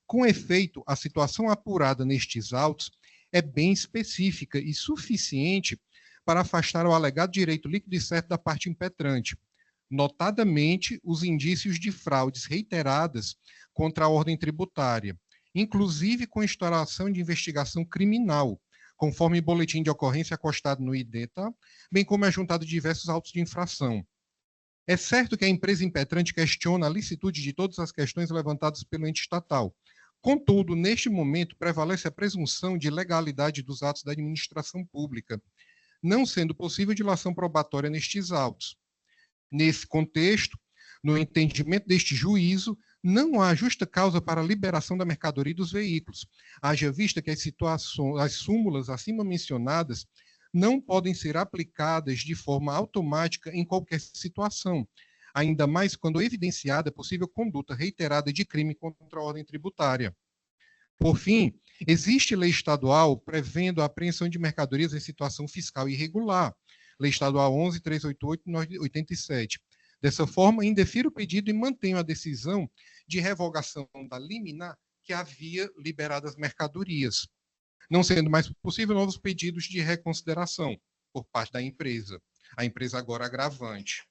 Com efeito, a situação apurada nestes autos é bem específica e suficiente para afastar o alegado direito líquido e certo da parte impetrante, notadamente os indícios de fraudes reiteradas contra a ordem tributária, inclusive com instauração de investigação criminal, conforme boletim de ocorrência acostado no IDETA, bem como é juntado diversos autos de infração. É certo que a empresa impetrante questiona a licitude de todas as questões levantadas pelo ente estatal. Contudo, neste momento, prevalece a presunção de legalidade dos atos da administração pública, não sendo possível dilação probatória nestes autos. Nesse contexto, no entendimento deste juízo, não há justa causa para a liberação da mercadoria e dos veículos, haja vista que as súmulas acima mencionadas não podem ser aplicadas de forma automática em qualquer situação, ainda mais quando evidenciada possível conduta reiterada de crime contra a ordem tributária. Por fim, existe lei estadual prevendo a apreensão de mercadorias em situação fiscal irregular, Lei Estadual 11.388/87. Dessa forma, indefiro o pedido e mantenho a decisão de revogação da liminar que havia liberado as mercadorias, não sendo mais possível novos pedidos de reconsideração por parte da empresa, a empresa agora agravante.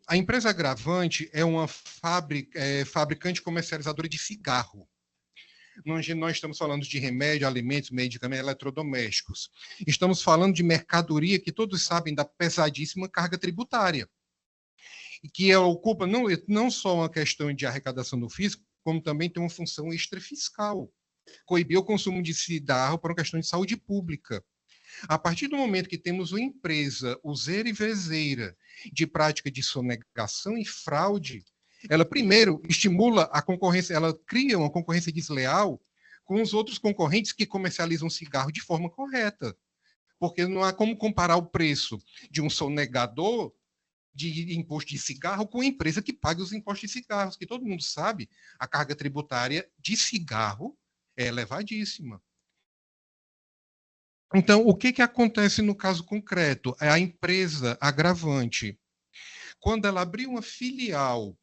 A empresa agravante é uma fabricante comercializadora de cigarro. Nós estamos falando de remédio, alimentos, medicamentos, eletrodomésticos. Estamos falando de mercadoria que todos sabem da pesadíssima carga tributária, e que ela ocupa não só uma questão de arrecadação do fisco, como também tem uma função extrafiscal, coibir o consumo de cigarro por uma questão de saúde pública. A partir do momento que temos uma empresa useira e vezeira de prática de sonegação e fraude, ela primeiro estimula a concorrência, ela cria uma concorrência desleal com os outros concorrentes que comercializam cigarro de forma correta. Porque não há como comparar o preço de um sonegador de imposto de cigarro com a empresa que paga os impostos de cigarros, que todo mundo sabe, a carga tributária de cigarro é elevadíssima. Então, o que acontece no caso concreto? É a empresa agravante, quando ela abrir uma filial,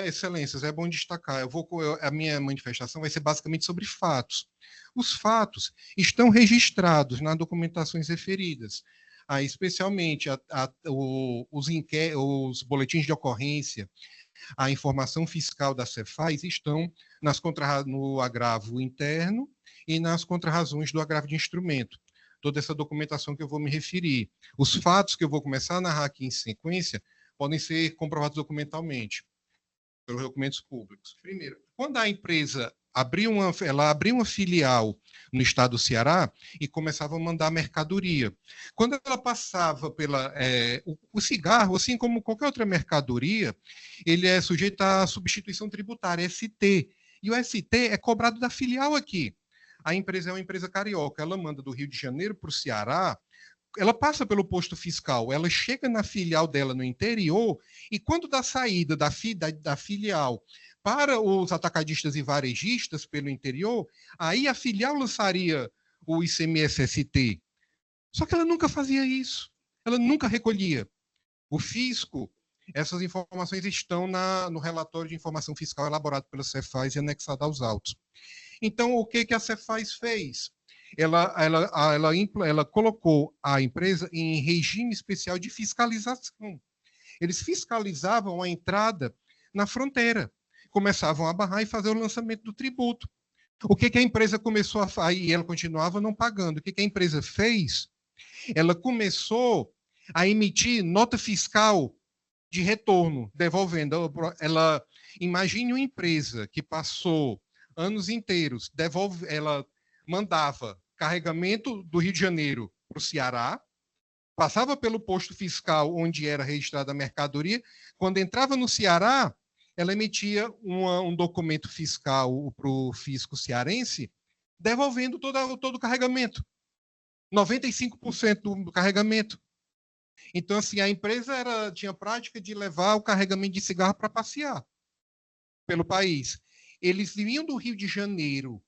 excelências, é bom destacar, a minha manifestação vai ser basicamente sobre fatos. Os fatos estão registrados nas documentações referidas, especialmente os boletins de ocorrência, a informação fiscal da Cefaz estão no agravo interno e nas contrarrazões do agravo de instrumento. Toda essa documentação que eu vou me referir. Os fatos que eu vou começar a narrar aqui em sequência podem ser comprovados documentalmente pelos documentos públicos. Primeiro, quando a empresa abriu uma filial no estado do Ceará e começava a mandar mercadoria. Quando ela passava o cigarro, assim como qualquer outra mercadoria, ele é sujeito à substituição tributária, ST. E o ST é cobrado da filial aqui. A empresa é uma empresa carioca, ela manda do Rio de Janeiro para o Ceará, ela passa pelo posto fiscal, ela chega na filial dela no interior, e quando dá saída da filial para os atacadistas e varejistas pelo interior, aí a filial lançaria o ICMS-ST. Só que ela nunca fazia isso, ela nunca recolhia. O fisco, essas informações estão no relatório de informação fiscal elaborado pela Cefaz e anexado aos autos. Então, o que a Cefaz fez? Ela colocou a empresa em regime especial de fiscalização. Eles fiscalizavam a entrada na fronteira, começavam a barrar e fazer o lançamento do tributo. O que a empresa começou a fazer? E ela continuava não pagando. O que a empresa fez? Ela começou a emitir nota fiscal de retorno, devolvendo. Imagine uma empresa que passou anos inteiros. Ela mandava carregamento do Rio de Janeiro para o Ceará, passava pelo posto fiscal onde era registrada a mercadoria. Quando entrava no Ceará, ela emitia um documento fiscal para o fisco cearense, devolvendo todo o carregamento. 95% do carregamento. Então, assim, a empresa tinha prática de levar o carregamento de cigarro para passear pelo país. Eles vinham do Rio de Janeiro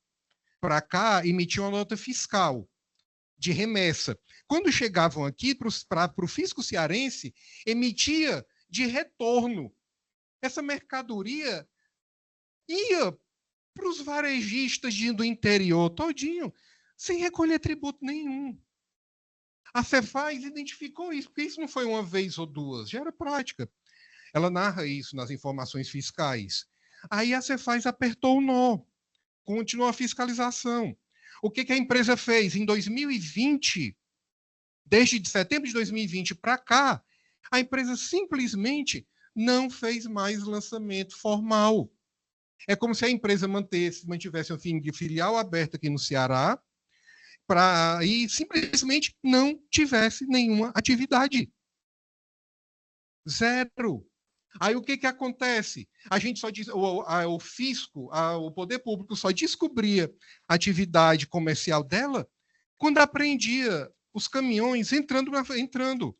para cá, emitiam uma nota fiscal de remessa. Quando chegavam aqui para o fisco cearense, emitia de retorno. Essa mercadoria ia para os varejistas do interior todinho, sem recolher tributo nenhum. A Cefaz identificou isso, porque isso não foi uma vez ou duas, já era prática. Ela narra isso nas informações fiscais. Aí a Cefaz apertou o nó, continuou a fiscalização. O que a empresa fez? Em 2020, desde setembro de 2020 para cá, a empresa simplesmente não fez mais lançamento formal. É como se a empresa mantivesse um filial aberto aqui no Ceará, e simplesmente não tivesse nenhuma atividade. Zero. Aí o que acontece? A gente só diz, o fisco, o poder público só descobria a atividade comercial dela quando apreendia os caminhões entrando.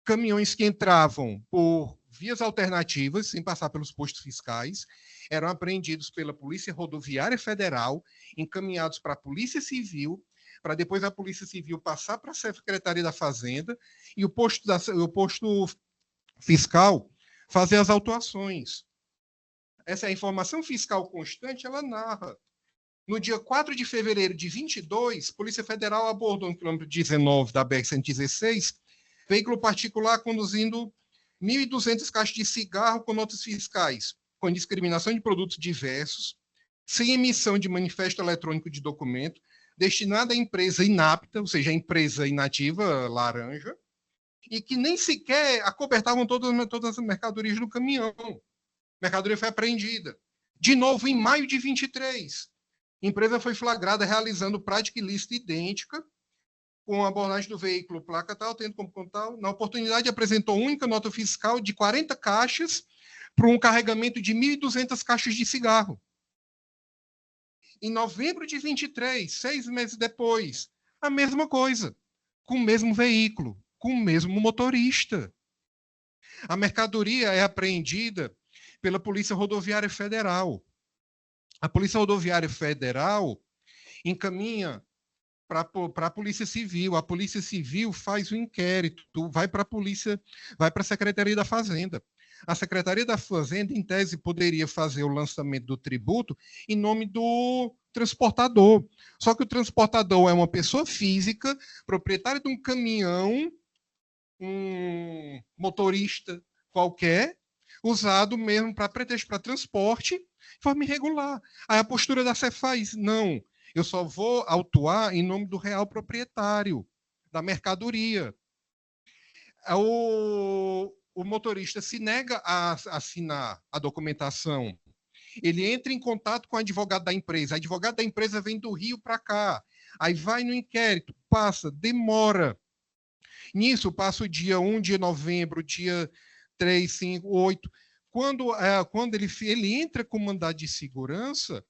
Caminhões que entravam por vias alternativas, sem passar pelos postos fiscais, eram apreendidos pela Polícia Rodoviária Federal, encaminhados para a Polícia Civil, para depois a Polícia Civil passar para a Secretaria da Fazenda e o posto fiscal fazer as autuações. Essa é a informação fiscal constante, ela narra. No dia 4 de fevereiro de 22, a Polícia Federal abordou no quilômetro 19 da BR-116, veículo particular conduzindo 1.200 caixas de cigarro com notas fiscais, com discriminação de produtos diversos, sem emissão de manifesto eletrônico de documento, destinada à empresa inapta, ou seja, a empresa inativa, laranja, e que nem sequer acobertavam todas as mercadorias do caminhão. A mercadoria foi apreendida. De novo, em maio de 23, a empresa foi flagrada realizando prática ilícita idêntica, com a abordagem do veículo placa tal, tendo como tal. Na oportunidade, apresentou única nota fiscal de 40 caixas para um carregamento de 1.200 caixas de cigarro. Em novembro de 23, 6 meses depois, a mesma coisa, com o mesmo veículo, com o mesmo motorista. A mercadoria é apreendida pela Polícia Rodoviária Federal. A Polícia Rodoviária Federal encaminha para a Polícia Civil. A Polícia Civil faz o inquérito, vai para a Secretaria da Fazenda. A Secretaria da Fazenda, em tese, poderia fazer o lançamento do tributo em nome do transportador. Só que o transportador é uma pessoa física, proprietário de um caminhão, um motorista qualquer, usado mesmo para pretexto para transporte, de forma irregular. Aí a postura da Cefaz, não, eu só vou autuar em nome do real proprietário da mercadoria. O motorista se nega a assinar a documentação. Ele entra em contato com o advogado da empresa. O advogado da empresa vem do Rio para cá. Aí vai no inquérito, passa, demora. Nisso, passa o dia 1 de novembro, dia 3, 5, 8. Quando ele entra com mandado de segurança,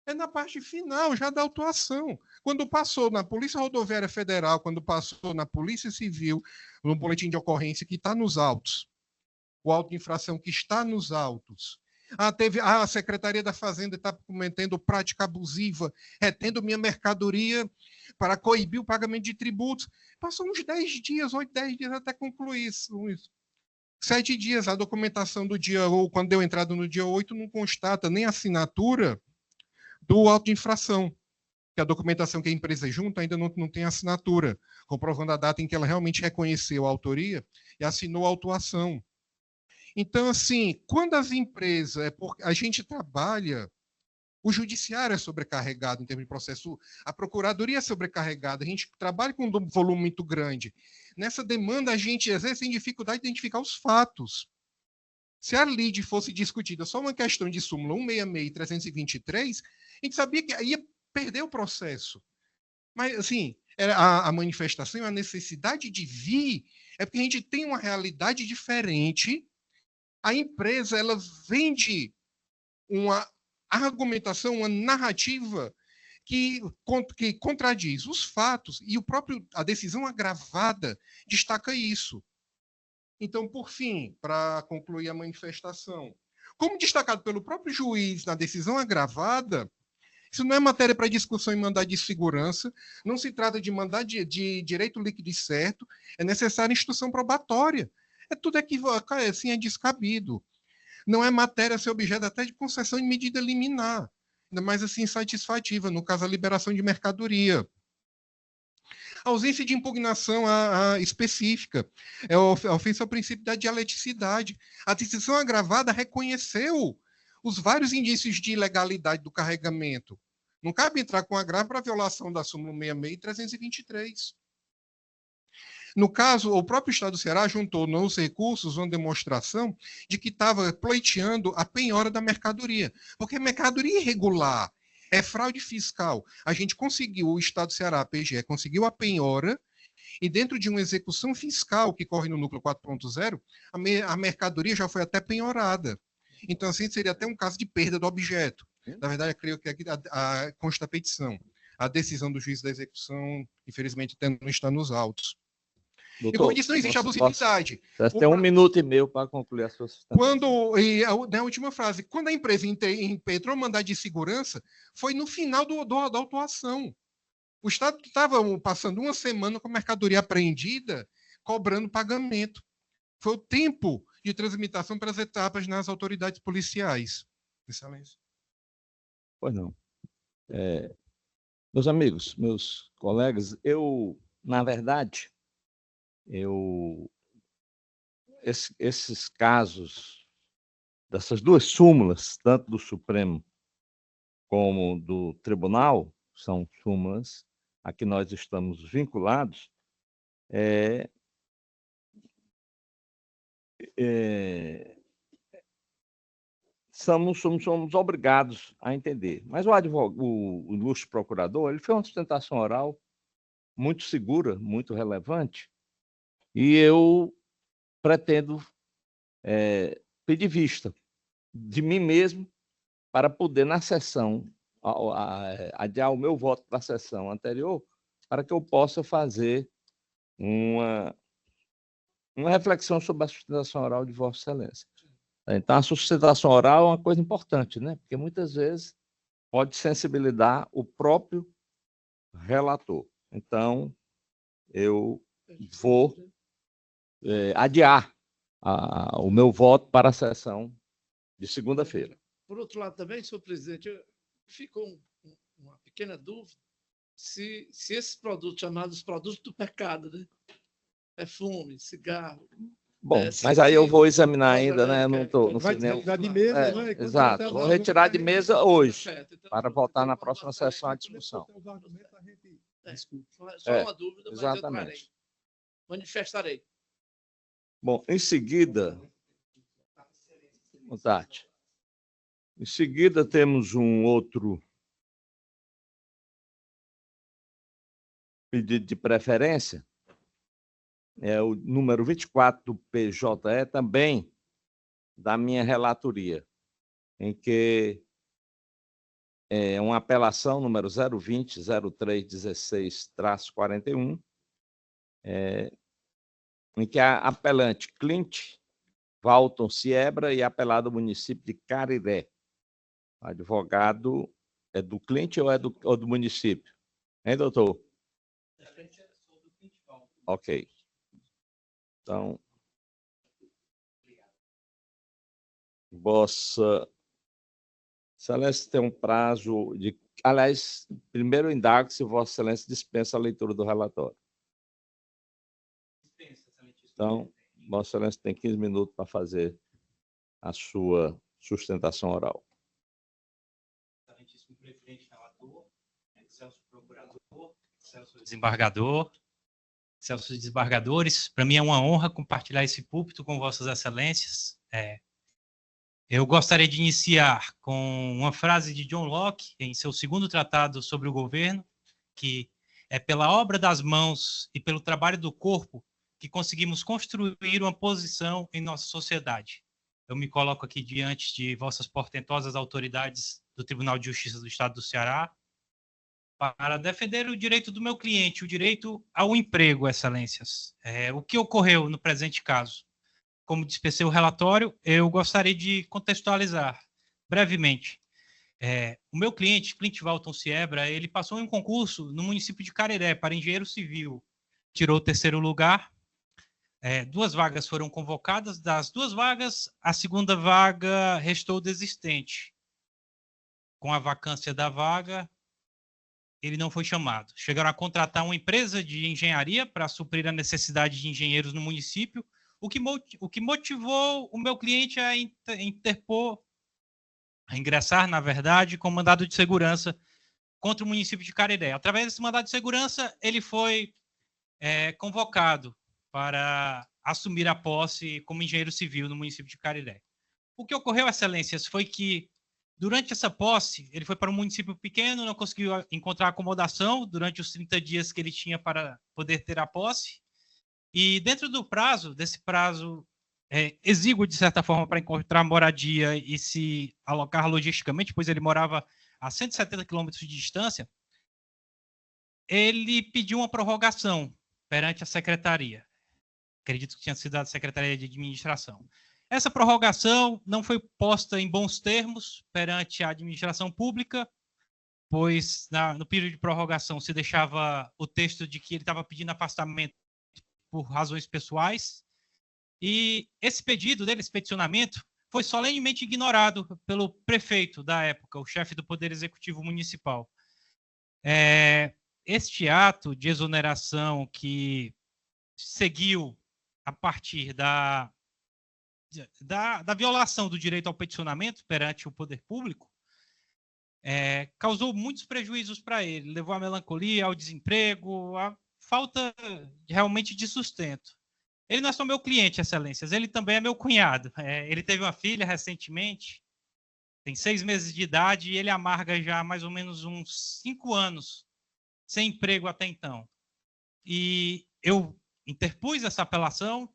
é na parte final já da autuação. Quando passou na Polícia Rodoviária Federal, quando passou na Polícia Civil, no boletim de ocorrência que está nos autos, o auto de infração que está nos autos. A Secretaria da Fazenda está cometendo prática abusiva, retendo minha mercadoria para coibir o pagamento de tributos. Passou uns 10 dias, 8, 10 dias até concluir isso. 7 dias, a documentação do dia, ou quando deu entrada no dia 8, não constata nem a assinatura do auto de infração, que a documentação que a empresa junta ainda não tem assinatura, comprovando a data em que ela realmente reconheceu a autoria e assinou a autuação. Então, assim, quando as empresas, a gente trabalha, o judiciário é sobrecarregado em termos de processo, a procuradoria é sobrecarregada, a gente trabalha com um volume muito grande. Nessa demanda, a gente, às vezes, tem dificuldade de identificar os fatos. Se a lide fosse discutida só uma questão de súmula 166 e 323, a gente sabia que ia perder o processo. Mas, assim, a manifestação e a necessidade de vir é porque a gente tem uma realidade diferente. A empresa, ela vende uma argumentação, uma narrativa que contradiz os fatos, e a decisão agravada destaca isso. Então, por fim, para concluir a manifestação, como destacado pelo próprio juiz na decisão agravada, isso não é matéria para discussão em mandado de segurança, não se trata de mandado de direito líquido e certo, é necessária instrução probatória. É tudo equivocado, assim, é descabido. Não é matéria a ser objeto até de concessão de medida liminar, ainda mais assim satisfativa, no caso a liberação de mercadoria. A ausência de impugnação específica é a ofensa ao princípio da dialeticidade. A decisão agravada reconheceu os vários indícios de ilegalidade do carregamento. Não cabe entrar com agravo para violação da súmula 66 e 323. No caso, o próprio Estado do Ceará juntou nos recursos uma demonstração de que estava pleiteando a penhora da mercadoria, porque mercadoria irregular é fraude fiscal. A gente conseguiu, o Estado do Ceará, a PGE, conseguiu a penhora, e dentro de uma execução fiscal que corre no núcleo 4.0, a mercadoria já foi até penhorada. Então, assim, seria até um caso de perda do objeto. Na verdade, eu creio que aqui consta a petição. A decisão do juiz da execução, infelizmente, até não está nos autos. Doutor, e como eu disse, não existe abusividade. Você tem 1 minuto e meio para concluir a sua sustentação. Na última frase, quando a empresa impetrou mandado de segurança, foi no final da autuação. O Estado estava passando uma semana com a mercadoria apreendida, cobrando pagamento. Foi o tempo de transmitação para as etapas nas autoridades policiais. Excelência. Pois não. Meus amigos, meus colegas, na verdade, esses casos, dessas duas súmulas, tanto do Supremo como do Tribunal, são súmulas a que nós estamos vinculados, somos obrigados a entender. Mas o ilustre procurador, ele fez uma sustentação oral muito segura, muito relevante, e eu pretendo pedir vista de mim mesmo para poder, na sessão, adiar o meu voto da sessão anterior, para que eu possa fazer uma reflexão sobre a sustentação oral de Vossa Excelência. Então, a sustentação oral é uma coisa importante, né? Porque muitas vezes pode sensibilizar o próprio relator. Então, eu vou adiar o meu voto para a sessão de segunda-feira. Por outro lado, também, senhor presidente, ficou uma pequena dúvida se esses produtos, chamados produtos do pecado, né? Perfume, cigarro. Bom, mas aí eu vou examinar ainda, né? Não vai fiz nenhum... retirar de mesa, né? Exato, vou retirar de mesa hoje, para voltar na próxima sessão à discussão. Só uma dúvida, mas eu trarei. Manifestarei. Bom, em seguida, Tati, em seguida temos um outro pedido de preferência, é o número 24 do PJE, também da minha relatoria, em que é uma apelação número 020-0316-41, em que a apelante Clint Walton Siebra e apelado ao município de Cariré. O advogado é do Clint ou é do município? Hein, doutor? Ok. Então, Vossa Excelência tem um prazo de... Aliás, primeiro eu indago se Vossa Excelência dispensa a leitura do relatório. Então, Vossa Excelência tem 15 minutos para fazer a sua sustentação oral. Excelentíssimo presidente relator, excelso procurador, excelso desembargador, excelsos desembargadores, para mim é uma honra compartilhar esse púlpito com Vossas Excelências. Eu gostaria de iniciar com uma frase de John Locke, em seu segundo tratado sobre o governo, que é pela obra das mãos e pelo trabalho do corpo que conseguimos construir uma posição em nossa sociedade. Eu me coloco aqui diante de vossas portentosas autoridades do Tribunal de Justiça do Estado do Ceará para defender o direito do meu cliente, o direito ao emprego, excelências. O que ocorreu no presente caso? Como dispensei o relatório, eu gostaria de contextualizar brevemente. O meu cliente, Clint Walton Siebra, ele passou em um concurso no município de Careré para engenheiro civil. Tirou o terceiro lugar. 2 vagas foram convocadas. Das 2 vagas, a segunda vaga restou desistente. Com a vacância da vaga, ele não foi chamado. Chegaram a contratar uma empresa de engenharia para suprir a necessidade de engenheiros no município, o que motivou o meu cliente a ingressar, na verdade, com mandado de segurança contra o município de Careré. Através desse mandado de segurança, ele foi convocado para assumir a posse como engenheiro civil no município de Careré. O que ocorreu, excelências, foi que, durante essa posse, ele foi para um município pequeno, não conseguiu encontrar acomodação durante os 30 dias que ele tinha para poder ter a posse. E dentro desse prazo exíguo, de certa forma, para encontrar moradia e se alocar logisticamente, pois ele morava a 170 quilômetros de distância, ele pediu uma prorrogação perante a secretaria. Acredito que tinha sido a Secretaria de Administração. Essa prorrogação não foi posta em bons termos perante a administração pública, pois no período de prorrogação se deixava o texto de que ele estava pedindo afastamento por razões pessoais, e esse pedido dele, esse peticionamento, foi solenemente ignorado pelo prefeito da época, o chefe do Poder Executivo Municipal. Este ato de exoneração que seguiu a partir da violação do direito ao peticionamento perante o poder público, causou muitos prejuízos para ele, levou à melancolia, ao desemprego, à falta realmente de sustento. Ele não é só meu cliente, excelências, ele também é meu cunhado. Ele teve uma filha recentemente, tem 6 meses de idade, e ele amarga já mais ou menos uns 5 anos sem emprego até então. E eu interpus essa apelação,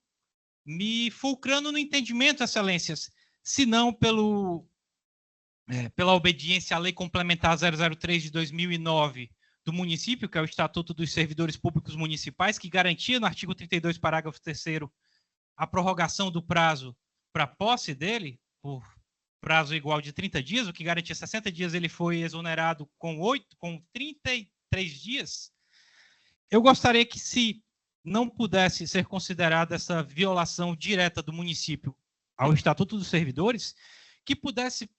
me fulcrando no entendimento, excelências, se não pela obediência à Lei Complementar 003 de 2009 do município, que é o Estatuto dos Servidores Públicos Municipais, que garantia no artigo 32, parágrafo 3º, a prorrogação do prazo para a posse dele, por prazo igual de 30 dias, o que garantia 60 dias, ele foi exonerado com 33 dias. Eu gostaria que, se não pudesse ser considerada essa violação direta do município ao Estatuto dos Servidores, que pudesse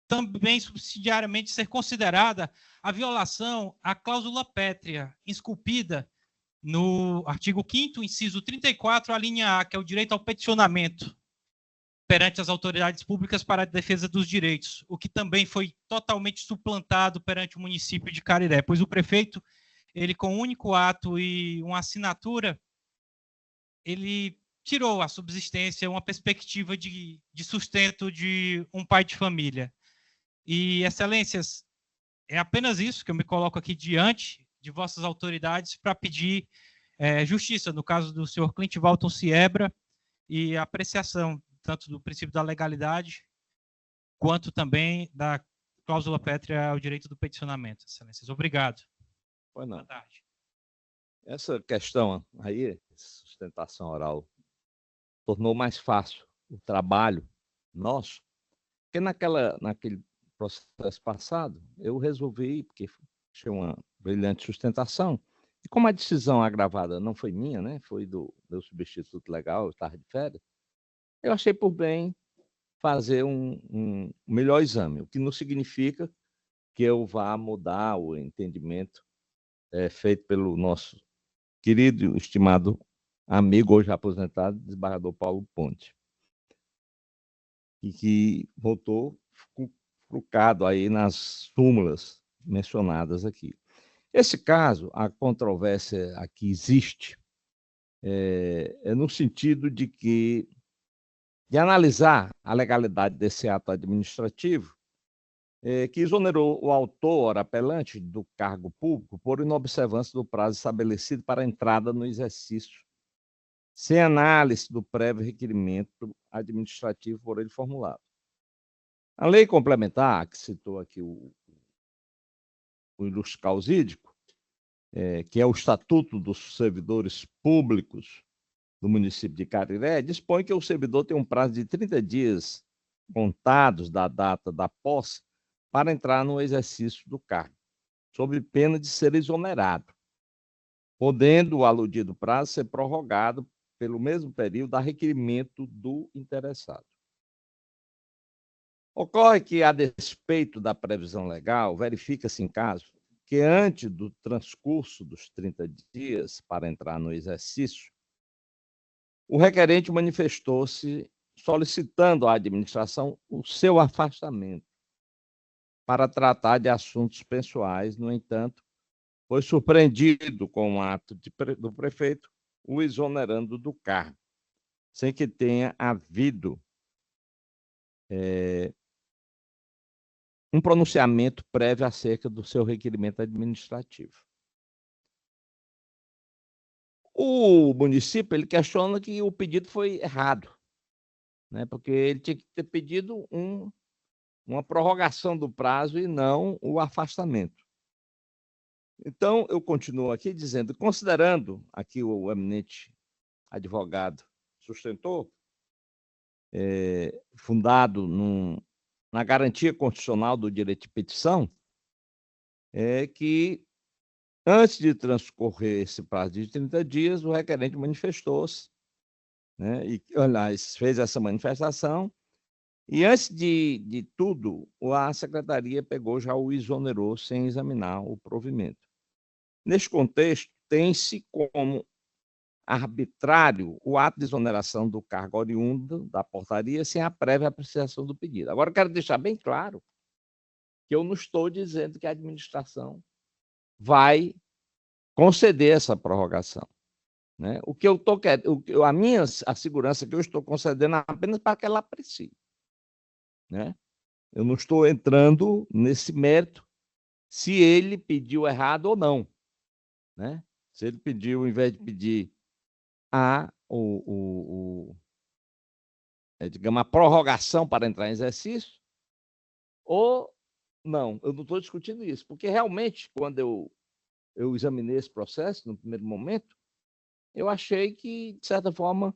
também subsidiariamente ser considerada a violação à cláusula pétrea, esculpida no artigo 5º, inciso 34, a linha A, que é o direito ao peticionamento perante as autoridades públicas para a defesa dos direitos, o que também foi totalmente suplantado perante o município de Careré, pois o prefeito, ele, com um único ato e uma assinatura, ele tirou a subsistência, uma perspectiva de sustento de um pai de família. E, excelências, é apenas isso que eu me coloco aqui diante de vossas autoridades para pedir justiça, no caso do senhor Clint Walton Siebra, e apreciação tanto do princípio da legalidade, quanto também da cláusula pétrea ao direito do peticionamento, excelências. Obrigado. Boa tarde. Essa questão aí, sustentação oral, tornou mais fácil o trabalho nosso, porque naquele processo passado, eu resolvi, porque tinha uma brilhante sustentação, e como a decisão agravada não foi minha, né, foi do meu substituto legal, eu estava de férias, eu achei por bem fazer um melhor exame, o que não significa que eu vá mudar o entendimento feito pelo nosso querido, estimado amigo, hoje aposentado, desembargador Paulo Ponte, e que voltou focado aí nas súmulas mencionadas aqui. Esse caso, a controvérsia aqui existe, no sentido de que de analisar a legalidade desse ato administrativo, que exonerou o autor apelante do cargo público por inobservância do prazo estabelecido para a entrada no exercício, sem análise do prévio requerimento administrativo por ele formulado. A lei complementar, que citou aqui o ilustre causídico, que é o Estatuto dos Servidores Públicos do município de Cariré, dispõe que o servidor tem um prazo de 30 dias contados da data da posse para entrar no exercício do cargo, sob pena de ser exonerado, podendo o aludido prazo ser prorrogado pelo mesmo período a requerimento do interessado. Ocorre que, a despeito da previsão legal, verifica-se em caso que, antes do transcurso dos 30 dias para entrar no exercício, o requerente manifestou-se solicitando à administração o seu afastamento para tratar de assuntos pessoais. No entanto, foi surpreendido com o ato do prefeito o exonerando do cargo, sem que tenha havido um pronunciamento prévio acerca do seu requerimento administrativo. O município ele questiona que o pedido foi errado, né? Porque ele tinha que ter pedido uma prorrogação do prazo e não o afastamento. Então, eu continuo aqui dizendo, considerando aqui o eminente advogado sustentou, fundado na garantia constitucional do direito de petição, que antes de transcorrer esse prazo de 30 dias, o requerente manifestou-se, né, e, aliás, fez essa manifestação, e antes de tudo, a secretaria pegou, já o exonerou sem examinar o provimento. Neste contexto, tem-se como arbitrário o ato de exoneração do cargo oriundo da portaria sem a prévia apreciação do pedido. Agora, eu quero deixar bem claro que eu não estou dizendo que a administração vai conceder essa prorrogação, né? O que eu estou querendo, a segurança que eu estou concedendo é apenas para que ela aprecie, né? Eu não estou entrando nesse mérito se ele pediu errado ou não, né? Se ele pediu, ao invés de pedir digamos, a prorrogação para entrar em exercício, ou não, eu não estou discutindo isso, porque realmente, quando eu examinei esse processo, no primeiro momento, eu achei que, de certa forma,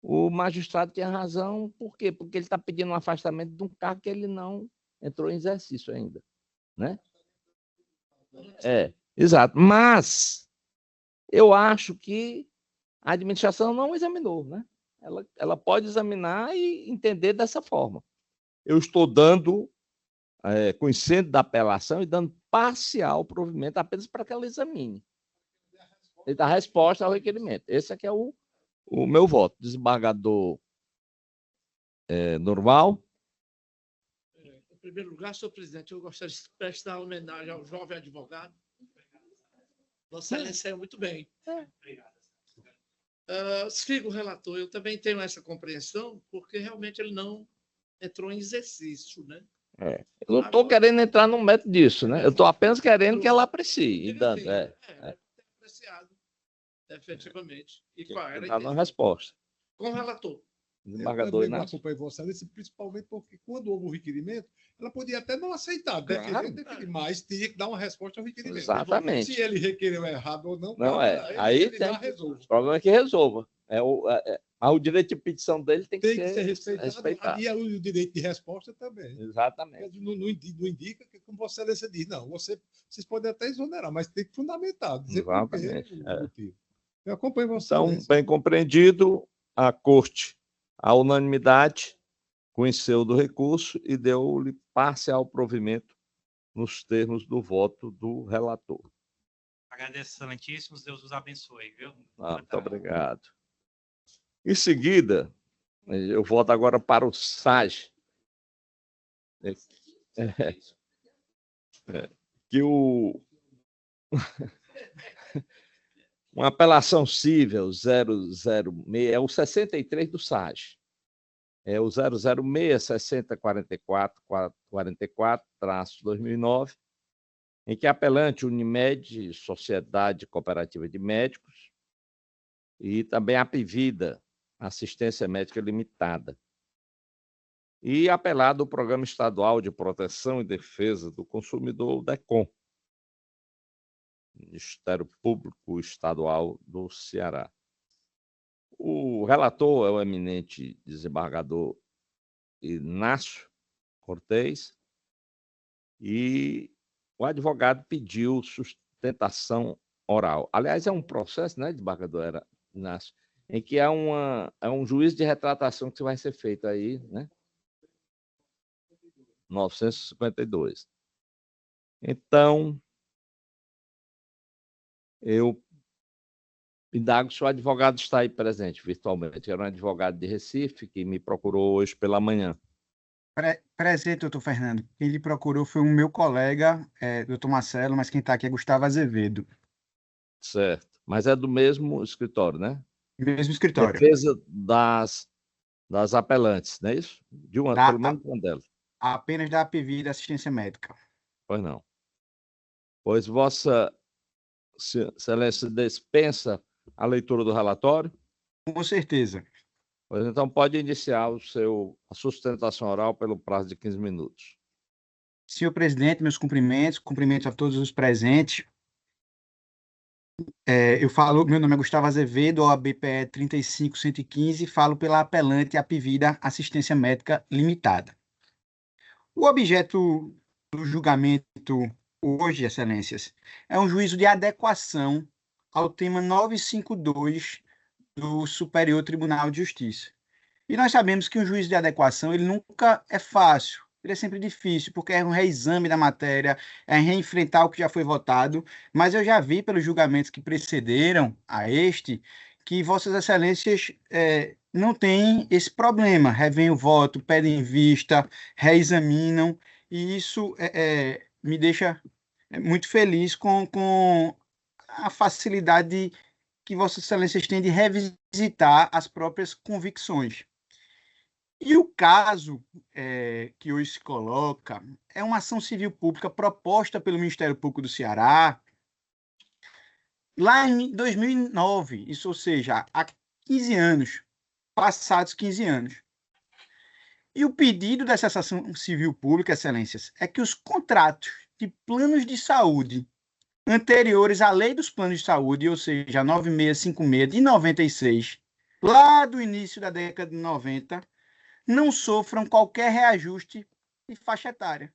o magistrado tinha razão. Por quê? Porque ele está pedindo um afastamento de um cargo que ele não entrou em exercício ainda, né? Exato. Mas eu acho que a administração não examinou, né? Ela pode examinar e entender dessa forma. Eu estou dando, conhecendo da apelação e dando parcial provimento apenas para que ela examine e dar resposta ao requerimento. Esse aqui é o meu voto. Desembargador Norval. Em primeiro lugar, senhor presidente, eu gostaria de prestar homenagem ao jovem advogado. Vossa Excelência é muito bem. Sigo o relator, eu também tenho essa compreensão, porque realmente ele não entrou em exercício, né? Eu não estou querendo entrar no método disso, né? Eu estou apenas querendo que ela aprecie. Apreciado, efetivamente. E qual era a resposta? Com o relator. Desembargador Inácio. Eu acompanho Vossa Excelência, principalmente porque, quando houve o requerimento, ela podia até não aceitar, definir, mas tinha que dar uma resposta ao requerimento. Exatamente. Se ele requereu errado ou não, aí tem, o problema é que resolva. O direito de petição dele tem que ser respeitado. E o direito de resposta também. Exatamente. Não indica que, como Vossa Excelência diz, não, vocês podem até exonerar, mas tem que fundamentar, dizer por que o motivo. Eu acompanho Vossa Excelência. Então, bem compreendido, a Corte, a unanimidade, conheceu do recurso e deu-lhe parcial provimento nos termos do voto do relator. Agradeço, excelentíssimos. Deus os abençoe, viu? Muito obrigado. Em seguida, eu volto agora para o SAG. Que uma apelação cível 006 é o 63 do SAG. é o 006-6044-44-2009, em que a apelante Unimed, Sociedade Cooperativa de Médicos, e também a Apivida, Assistência Médica Limitada, e apelado o Programa Estadual de Proteção e Defesa do Consumidor, o DECOM, Ministério Público Estadual do Ceará. O relator é o eminente desembargador Inácio Cortez, e o advogado pediu sustentação oral. Aliás, é um processo, né, desembargador Inácio, em que é um juízo de retratação que vai ser feito aí, né? 952. Então, eu indago se o advogado está aí presente virtualmente. Era um advogado de Recife que me procurou hoje pela manhã. Presente, doutor Fernando. Quem lhe procurou foi o meu colega, doutor Marcelo, mas quem está aqui é Gustavo Azevedo. Certo. Mas é do mesmo escritório, né? Mesmo escritório. Defesa das apelantes, não é isso? Pelo menos uma delas. Apenas da APV da assistência médica. Pois não. Pois Vossa Excelência dispensa a leitura do relatório? Com certeza. Pois então pode iniciar a sustentação oral pelo prazo de 15 minutos. Senhor presidente, meus cumprimentos a todos os presentes. Meu nome é Gustavo Azevedo, OAB-PE 35115, falo pela apelante Apivida Assistência Médica Limitada. O objeto do julgamento hoje, excelências, é um juízo de adequação ao tema 952 do Superior Tribunal de Justiça. E nós sabemos que um juízo de adequação ele nunca é fácil, ele é sempre difícil, porque é um reexame da matéria, é reenfrentar o que já foi votado, mas eu já vi pelos julgamentos que precederam a este, que Vossas Excelências não têm esse problema, revêem o voto, pedem vista, reexaminam, e isso me deixa muito feliz com a facilidade que Vossas Excelências têm de revisitar as próprias convicções. E o caso que hoje se coloca é uma ação civil pública proposta pelo Ministério Público do Ceará lá em 2009, isso, ou seja, há 15 anos, passados 15 anos. E o pedido dessa ação civil pública, excelências, é que os contratos de planos de saúde anteriores à Lei dos Planos de Saúde, ou seja, 9656 de 96, lá do início da década de 90, não sofram qualquer reajuste de faixa etária.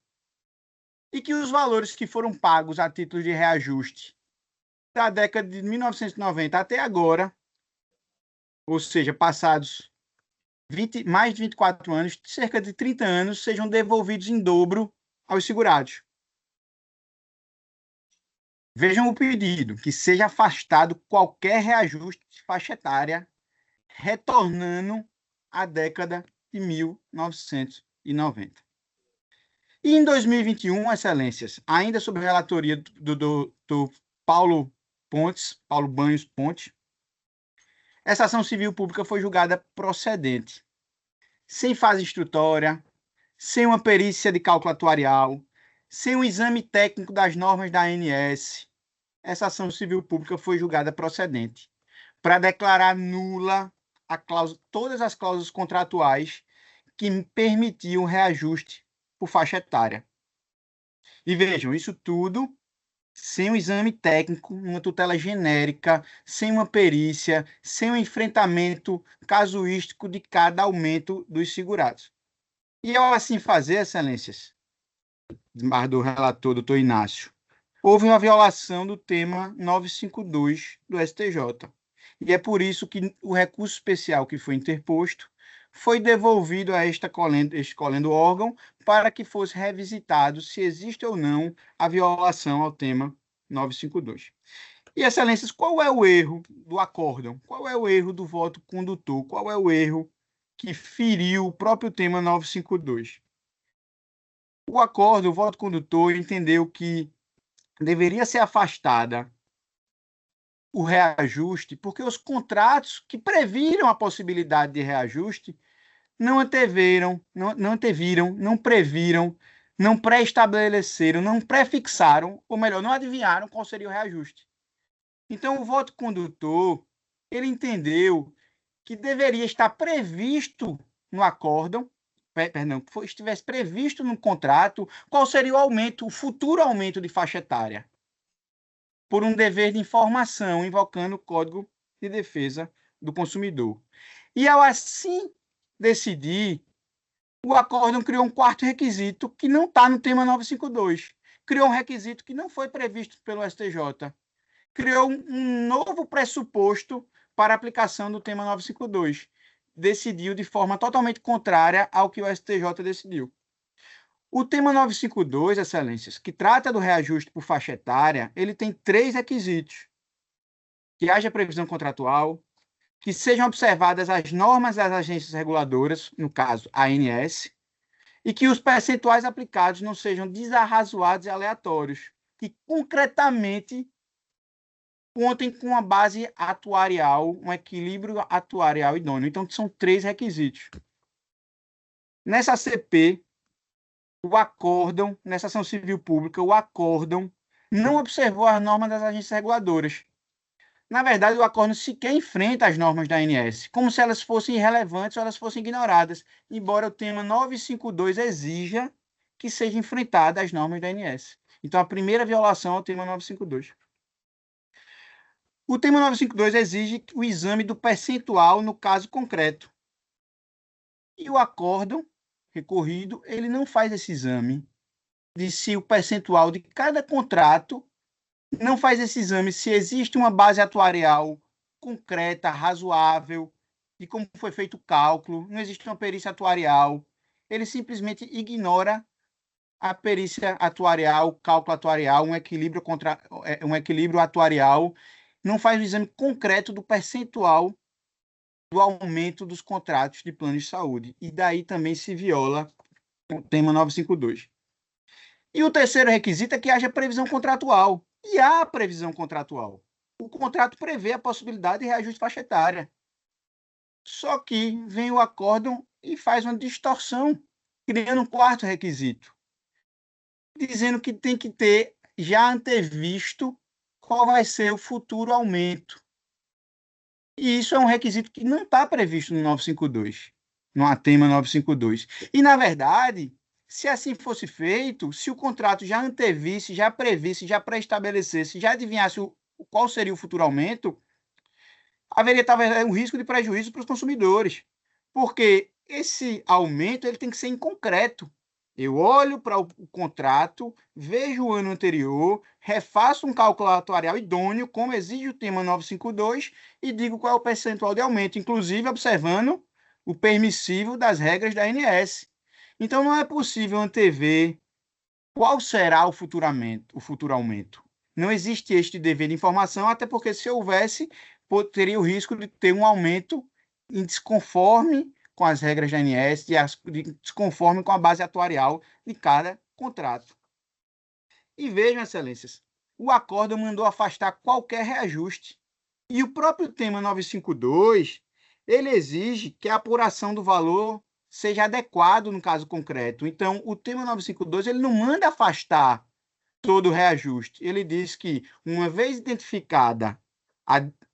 E que os valores que foram pagos a título de reajuste da década de 1990 até agora, ou seja, passados mais de 24 anos, cerca de 30 anos, sejam devolvidos em dobro aos segurados. Vejam o pedido, que seja afastado qualquer reajuste de faixa etária, retornando à década de 1990. E em 2021, excelências, ainda sob a relatoria do Paulo Banhos Pontes, essa ação civil pública foi julgada procedente, sem fase instrutória, sem uma perícia de cálculo atuarial, sem um exame técnico das normas da ANS. Essa ação civil pública foi julgada procedente para declarar nula todas as cláusulas contratuais que permitiam reajuste por faixa etária. E vejam, isso tudo sem um exame técnico, uma tutela genérica, sem uma perícia, sem um enfrentamento casuístico de cada aumento dos segurados. E ao assim fazer, excelências, do relator, doutor Inácio, houve uma violação do tema 952 do STJ. E é por isso que o recurso especial que foi interposto foi devolvido a este colendo órgão para que fosse revisitado se existe ou não a violação ao tema 952. E, excelências, qual é o erro do acórdão? Qual é o erro do voto condutor? Qual é o erro que feriu o próprio tema 952? O acórdão, o voto condutor, entendeu que deveria ser afastada o reajuste, porque os contratos que previram a possibilidade de reajuste não anteviram, não previram, não pré-estabeleceram, não prefixaram, ou melhor, não adivinharam qual seria o reajuste. Então, o voto condutor, ele entendeu que deveria estar previsto no acórdão, estivesse previsto no contrato, qual seria o aumento, o futuro aumento de faixa etária, por um dever de informação, invocando o Código de Defesa do Consumidor. E, ao assim decidir, o acórdão criou um quarto requisito que não está no tema 952. Criou um requisito que não foi previsto pelo STJ. Criou um novo pressuposto para a aplicação do tema 952. Decidiu de forma totalmente contrária ao que o STJ decidiu. O tema 952, excelências, que trata do reajuste por faixa etária, ele tem 3 requisitos: que haja previsão contratual, que sejam observadas as normas das agências reguladoras, no caso, a ANS, e que os percentuais aplicados não sejam desarrazoados e aleatórios, que concretamente contem com uma base atuarial, um equilíbrio atuarial idôneo. Então, são 3 requisitos. Nessa CP, o acórdão, nessa ação civil pública, o acórdão não observou as normas das agências reguladoras. Na verdade, o acórdão sequer enfrenta as normas da ANS, como se elas fossem irrelevantes ou elas fossem ignoradas, embora o tema 952 exija que sejam enfrentadas as normas da ANS. Então, a primeira violação é o tema 952. O tema 952 exige o exame do percentual no caso concreto. E o acórdão recorrido, ele não faz esse exame de se o percentual de cada contrato, não faz esse exame se existe uma base atuarial concreta, razoável, de como foi feito o cálculo, não existe uma perícia atuarial. Ele simplesmente ignora a perícia atuarial, o cálculo atuarial, um equilíbrio atuarial, não faz o exame concreto do percentual do aumento dos contratos de plano de saúde. E daí também se viola o tema 952. E o terceiro requisito é que haja previsão contratual. E há previsão contratual. O contrato prevê a possibilidade de reajuste de faixa etária. Só que vem o acórdão e faz uma distorção, criando um quarto requisito, dizendo que tem que ter já antevisto qual vai ser o futuro aumento. E isso é um requisito que não está previsto no 952, no tema 952. E, na verdade, se assim fosse feito, se o contrato já antevisse, já previsse, já pré-estabelecesse, já adivinhasse qual seria o futuro aumento, haveria talvez um risco de prejuízo para os consumidores, porque esse aumento ele tem que ser em concreto. Eu olho para o contrato, vejo o ano anterior, refaço um cálculo atuarial idôneo, como exige o tema 952, e digo qual é o percentual de aumento, inclusive observando o permissivo das regras da ANS. Então, não é possível antever qual será o futuro aumento. Não existe este dever de informação, até porque, se houvesse, teria o risco de ter um aumento em desconforme com as regras da ANS, desconforme com a base atuarial de cada contrato. E vejam, excelências, o acórdão mandou afastar qualquer reajuste. E o próprio tema 952, ele exige que a apuração do valor seja adequado no caso concreto. Então, o tema 952, ele não manda afastar todo o reajuste. Ele diz que, uma vez identificada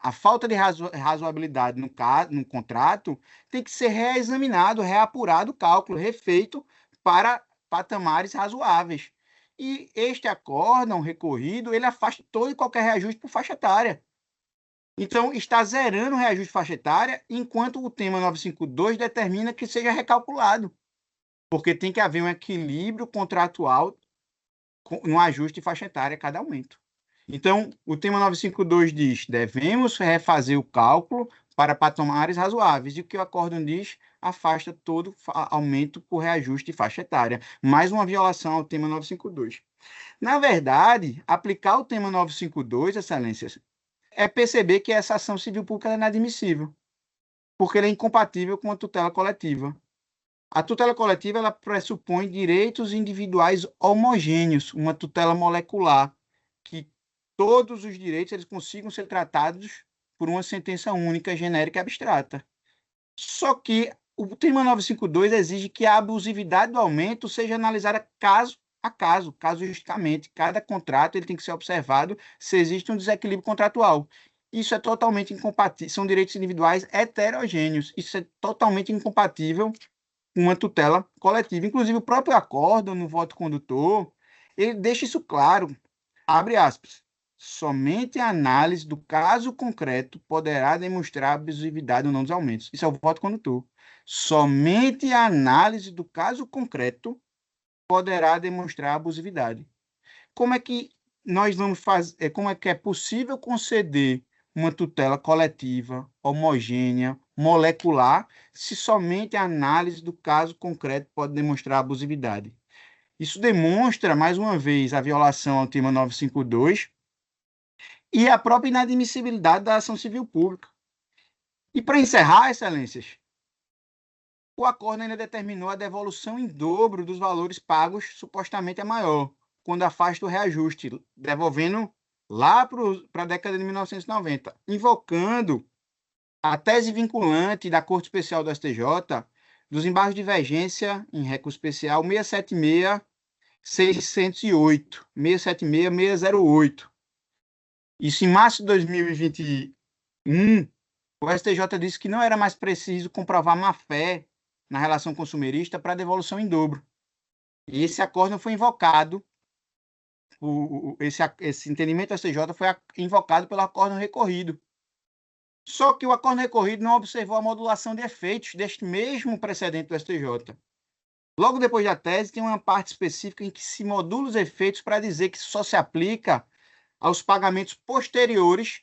a falta de razoabilidade no contrato, tem que ser reexaminado, reapurado o cálculo, refeito para patamares razoáveis. E este acórdão recorrido, ele afasta todo e qualquer reajuste por faixa etária. Então, está zerando o reajuste de faixa etária, enquanto o tema 952 determina que seja recalculado, porque tem que haver um equilíbrio contratual no ajuste de faixa etária a cada aumento. Então, o tema 952 diz: devemos refazer o cálculo para patamares razoáveis. E o que o acórdão diz? Afasta todo aumento por reajuste de faixa etária. Mais uma violação ao tema 952. Na verdade, aplicar o tema 952, excelências, é perceber que essa ação civil pública é inadmissível, porque ela é incompatível com a tutela coletiva. A tutela coletiva ela pressupõe direitos individuais homogêneos, uma tutela molecular, que todos os direitos eles consigam ser tratados por uma sentença única, genérica e abstrata. Só que O tema 952 exige que a abusividade do aumento seja analisada caso a caso, casuisticamente. Cada contrato ele tem que ser observado se existe um desequilíbrio contratual. Isso é totalmente incompatível, são direitos individuais heterogêneos. Isso é totalmente incompatível com uma tutela coletiva. Inclusive, o próprio acórdão, no voto condutor, ele deixa isso claro, abre aspas, somente a análise do caso concreto poderá demonstrar a abusividade ou não dos aumentos. Isso é o voto condutor. Somente a análise do caso concreto poderá demonstrar a abusividade. Como é que nós vamos fazer, como é que é possível conceder uma tutela coletiva, homogênea, molecular, se somente a análise do caso concreto pode demonstrar abusividade? Isso demonstra, mais uma vez, a violação ao tema 952 e a própria inadmissibilidade da ação civil pública. E para encerrar, excelências, o acordo ainda determinou a devolução em dobro dos valores pagos supostamente a maior, quando afasta o reajuste, devolvendo lá para a década de 1990, invocando a tese vinculante da Corte Especial do STJ dos embargos de divergência em recurso especial 676-608, 676-608. Isso em março de 2021, o STJ disse que não era mais preciso comprovar má-fé na relação consumerista para devolução em dobro. E esse acordo foi invocado, esse entendimento do STJ foi invocado pelo acordo recorrido. Só que o acordo recorrido não observou a modulação de efeitos deste mesmo precedente do STJ. Logo depois da tese, tem uma parte específica em que se modula os efeitos para dizer que só se aplica aos pagamentos posteriores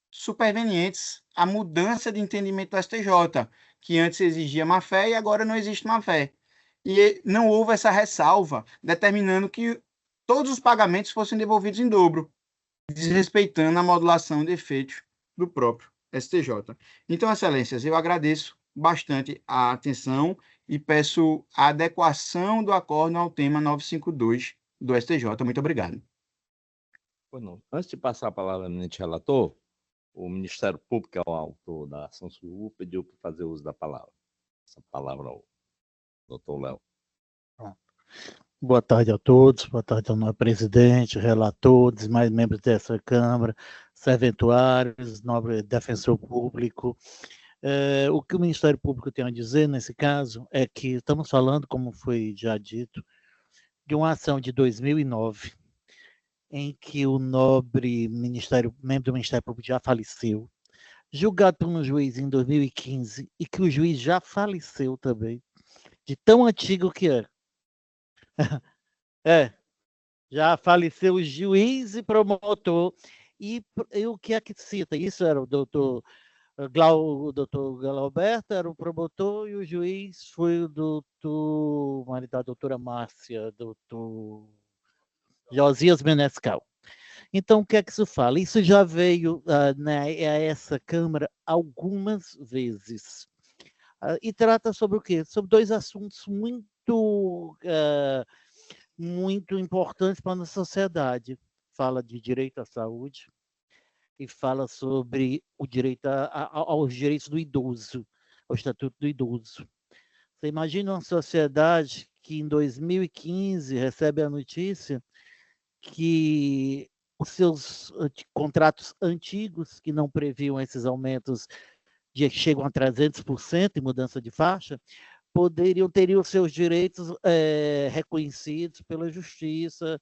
supervenientes à mudança de entendimento do STJ, que antes exigia má-fé e agora não existe má-fé. E não houve essa ressalva, determinando que todos os pagamentos fossem devolvidos em dobro, desrespeitando a modulação de efeitos do próprio STJ. Então, excelências, eu agradeço bastante a atenção e peço a adequação do acordo ao tema 952 do STJ. Muito obrigado. Bueno, antes de passar a palavra ao eminente relator, o Ministério Público, que é o autor da ação civil, pediu para fazer uso da palavra. Essa palavra ao doutor Léo. Boa tarde a todos, boa tarde ao nosso presidente, relatores, mais membros dessa Câmara, serventuários, nobre defensor público. O que o Ministério Público tem a dizer nesse caso é que estamos falando, como foi já dito, de uma ação de 2009, em que o nobre membro do Ministério Público já faleceu, julgado por um juiz em 2015, e que o juiz já faleceu também, de tão antigo que é. Já faleceu o juiz e promotor, e o que é que cita? Isso era o doutor Glauberto, era o promotor, e o juiz foi o marido da doutora Márcia, doutor Josias Menescal. Então, o que é que isso fala? Isso já veio a essa Câmara algumas vezes. E trata sobre o quê? Sobre dois assuntos muito importantes para a nossa sociedade. Fala de direito à saúde e fala sobre o direito aos direitos do idoso, ao Estatuto do Idoso. Você imagina uma sociedade que em 2015 recebe a notícia que os seus contratos antigos, que não previam esses aumentos que chegam a 300% em mudança de faixa, teriam seus direitos reconhecidos pela justiça.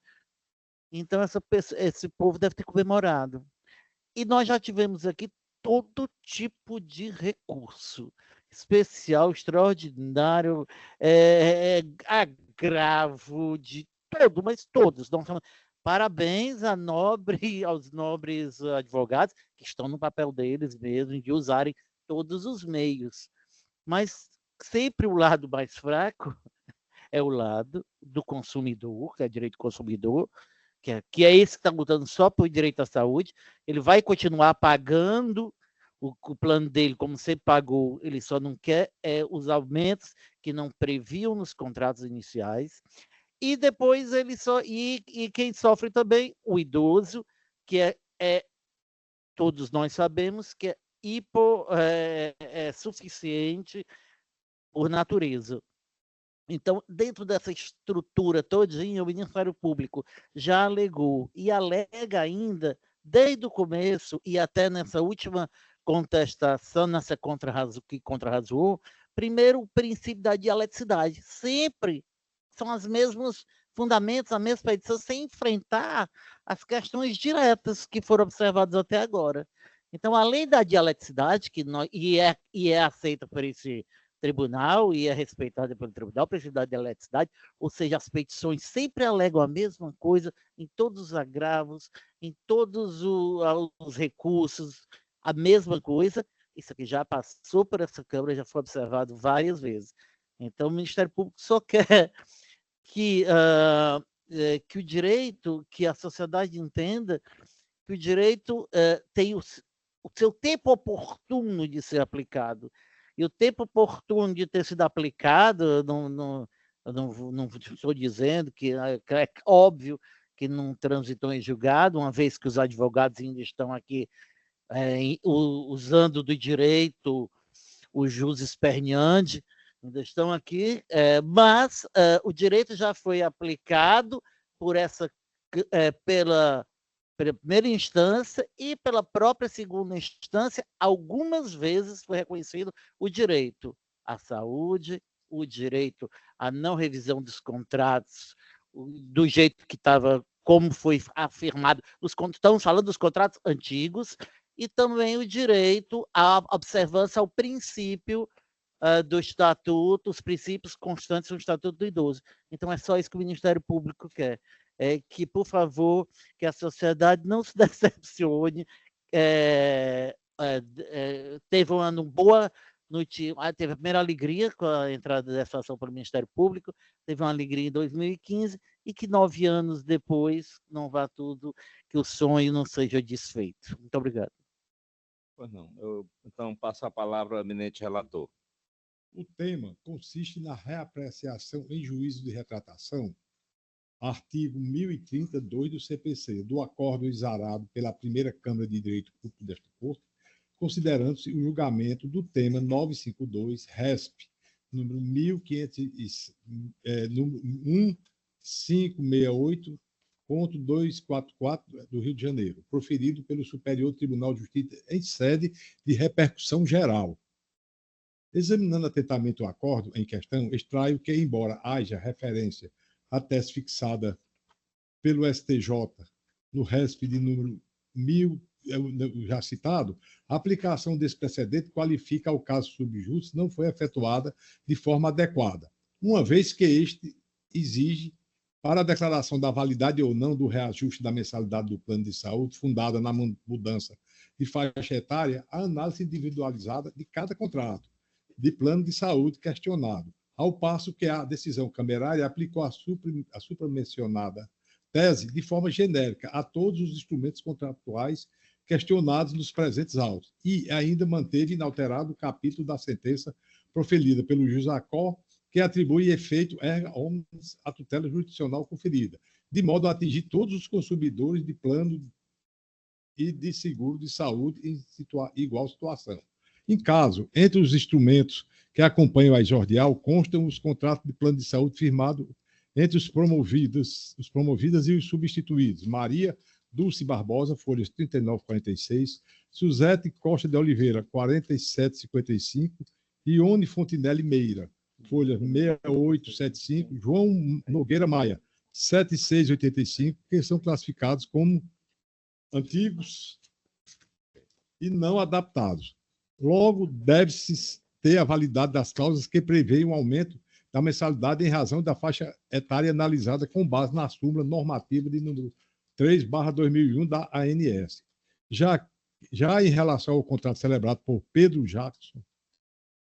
Então, esse povo deve ter comemorado. E nós já tivemos aqui todo tipo de recurso, especial, extraordinário, agravo, de todo, mas todos. Parabéns aos nobres advogados, que estão no papel deles mesmo, de usarem todos os meios. Mas sempre o lado mais fraco é o lado do consumidor, que é direito do consumidor, que é esse que está lutando só por direito à saúde. Ele vai continuar pagando o plano dele, como sempre pagou, ele só não quer os aumentos que não previam nos contratos iniciais. E depois e quem sofre também, o idoso, que todos nós sabemos que é suficiente por natureza. Então, dentro dessa estrutura todinha, o Ministério Público já alegou e alega ainda, desde o começo e até nessa última contestação, nessa que contra-razão, primeiro, o princípio da dialeticidade. Sempre são os mesmos fundamentos, a mesma petição, sem enfrentar as questões diretas que foram observadas até agora. Então, além da dialeticidade, e é aceita por esse tribunal e é respeitada pelo tribunal, o princípio da dialeticidade, ou seja, as petições sempre alegam a mesma coisa em todos os agravos, em todos os recursos, a mesma coisa. Isso aqui já passou por essa Câmara, já foi observado várias vezes. Então, o Ministério Público só quer que o direito, que a sociedade entenda que o direito tem o seu tempo oportuno de ser aplicado. E o tempo oportuno de ter sido aplicado, não estou dizendo que é óbvio que não transitou em julgado, uma vez que os advogados ainda estão aqui usando do direito o jus esperneandi, ainda estão aqui, mas o direito já foi aplicado pela primeira instância e pela própria segunda instância. Algumas vezes foi reconhecido o direito à saúde, o direito à não revisão dos contratos, do jeito que estava, como foi afirmado, estamos falando dos contratos antigos, e também o direito à observância ao princípio do Estatuto, os princípios constantes do Estatuto do Idoso. Então, é só isso que o Ministério Público quer. Que, por favor, que a sociedade não se decepcione. Teve um ano boa, teve a primeira alegria com a entrada dessa ação para o Ministério Público, teve uma alegria em 2015, e que 9 anos depois não vá tudo, que o sonho não seja desfeito. Muito obrigado. Pois não. Eu, então, passo a palavra ao eminente relator. O tema consiste na reapreciação em juízo de retratação, artigo 1032 do CPC, do acordo exarado pela primeira Câmara de Direito Público desta Corte, considerando-se o julgamento do tema 952, RESP, número 1568.244 do Rio de Janeiro, proferido pelo Superior Tribunal de Justiça em sede de repercussão geral. Examinando atentamente o acordo em questão, extraio que, embora haja referência à tese fixada pelo STJ no RESP de número 1000, já citado, a aplicação desse precedente qualifica o caso subjusto não foi efetuada de forma adequada, uma vez que este exige, para a declaração da validade ou não do reajuste da mensalidade do plano de saúde, fundada na mudança de faixa etária, a análise individualizada de cada contrato de plano de saúde questionado, ao passo que a decisão camerária aplicou a supramencionada tese de forma genérica a todos os instrumentos contratuais questionados nos presentes autos, e ainda manteve inalterado o capítulo da sentença proferida pelo juiz Acó, que atribui efeito erga omnes à tutela jurisdicional conferida, de modo a atingir todos os consumidores de plano e de seguro de saúde em igual situação. Em caso, entre os instrumentos que acompanham a exordial, constam os contratos de plano de saúde firmados entre os promovidas e os substituídos: Maria Dulce Barbosa, folhas 3946, Suzete Costa de Oliveira, 4755, e Ione Fontinelli Meira, folha 6875, João Nogueira Maia, 7685, que são classificados como antigos e não adaptados. Logo, deve-se ter a validade das cláusulas que prevêem um aumento da mensalidade em razão da faixa etária analisada com base na súmula normativa de número 3/2001 da ANS. Já em relação ao contrato celebrado por Pedro Jackson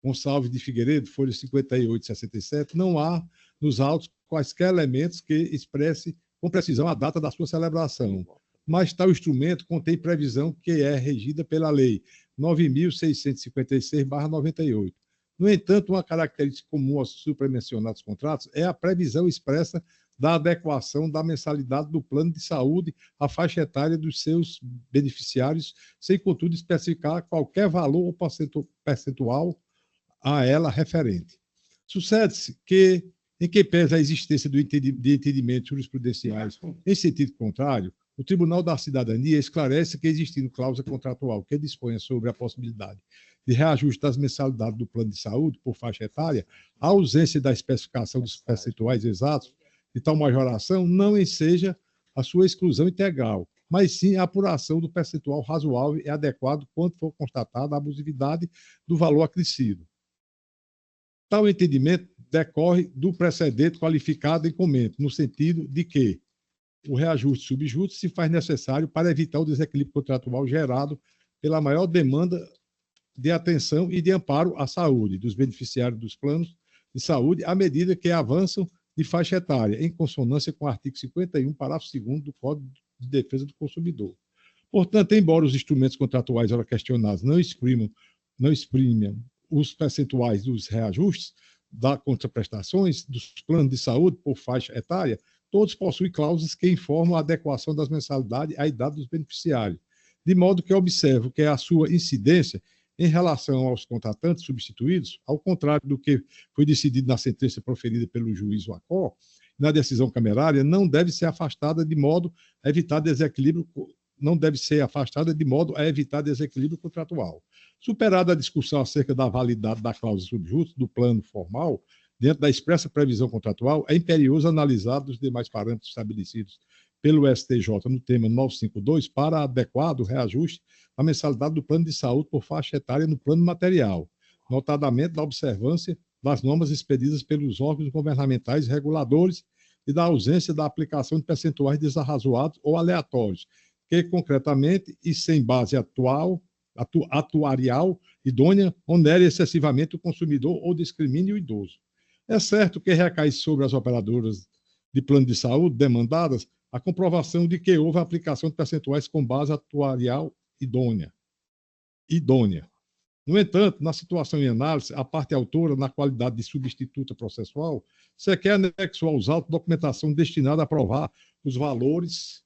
Gonçalves de Figueiredo, folha 5867, não há nos autos quaisquer elementos que expressem com precisão a data da sua celebração, mas tal instrumento contém previsão que é regida pela Lei 9.656/98. No entanto, uma característica comum aos supramencionados contratos é a previsão expressa da adequação da mensalidade do plano de saúde à faixa etária dos seus beneficiários, sem, contudo, especificar qualquer valor ou percentual a ela referente. Sucede-se que, em que pese a existência de entendimentos jurisprudenciais em sentido contrário, o Tribunal da Cidadania esclarece que, existindo cláusula contratual que disponha sobre a possibilidade de reajuste das mensalidades do plano de saúde por faixa etária, a ausência da especificação dos percentuais exatos de tal majoração não enseja a sua exclusão integral, mas sim a apuração do percentual razoável e adequado quando for constatada a abusividade do valor acrescido. Tal entendimento decorre do precedente qualificado em comento, no sentido de que o reajuste subjusto se faz necessário para evitar o desequilíbrio contratual gerado pela maior demanda de atenção e de amparo à saúde dos beneficiários dos planos de saúde à medida que avançam de faixa etária, em consonância com o artigo 51, parágrafo 2º do Código de Defesa do Consumidor. Portanto, embora os instrumentos contratuais ora questionados não exprimam os percentuais dos reajustes das contraprestações dos planos de saúde por faixa etária, todos possuem cláusulas que informam a adequação das mensalidades à idade dos beneficiários, de modo que observo que a sua incidência em relação aos contratantes substituídos, ao contrário do que foi decidido na sentença proferida pelo juiz Wacó, na decisão camerária, não deve ser afastada de modo a evitar desequilíbrio contratual. Superada a discussão acerca da validade da cláusula subjusta do plano formal, dentro da expressa previsão contratual, é imperioso analisar os demais parâmetros estabelecidos pelo STJ no tema 952 para adequado reajuste da mensalidade do plano de saúde por faixa etária no plano material, notadamente da observância das normas expedidas pelos órgãos governamentais reguladores e da ausência da aplicação de percentuais desarrazoados ou aleatórios, que concretamente e sem base atuarial idônea onere excessivamente o consumidor ou discrimine o idoso. É certo que recai sobre as operadoras de plano de saúde demandadas a comprovação de que houve a aplicação de percentuais com base atuarial idônea. No entanto, na situação em análise, a parte autora, na qualidade de substituta processual, sequer anexou aos autos documentação destinada a provar os valores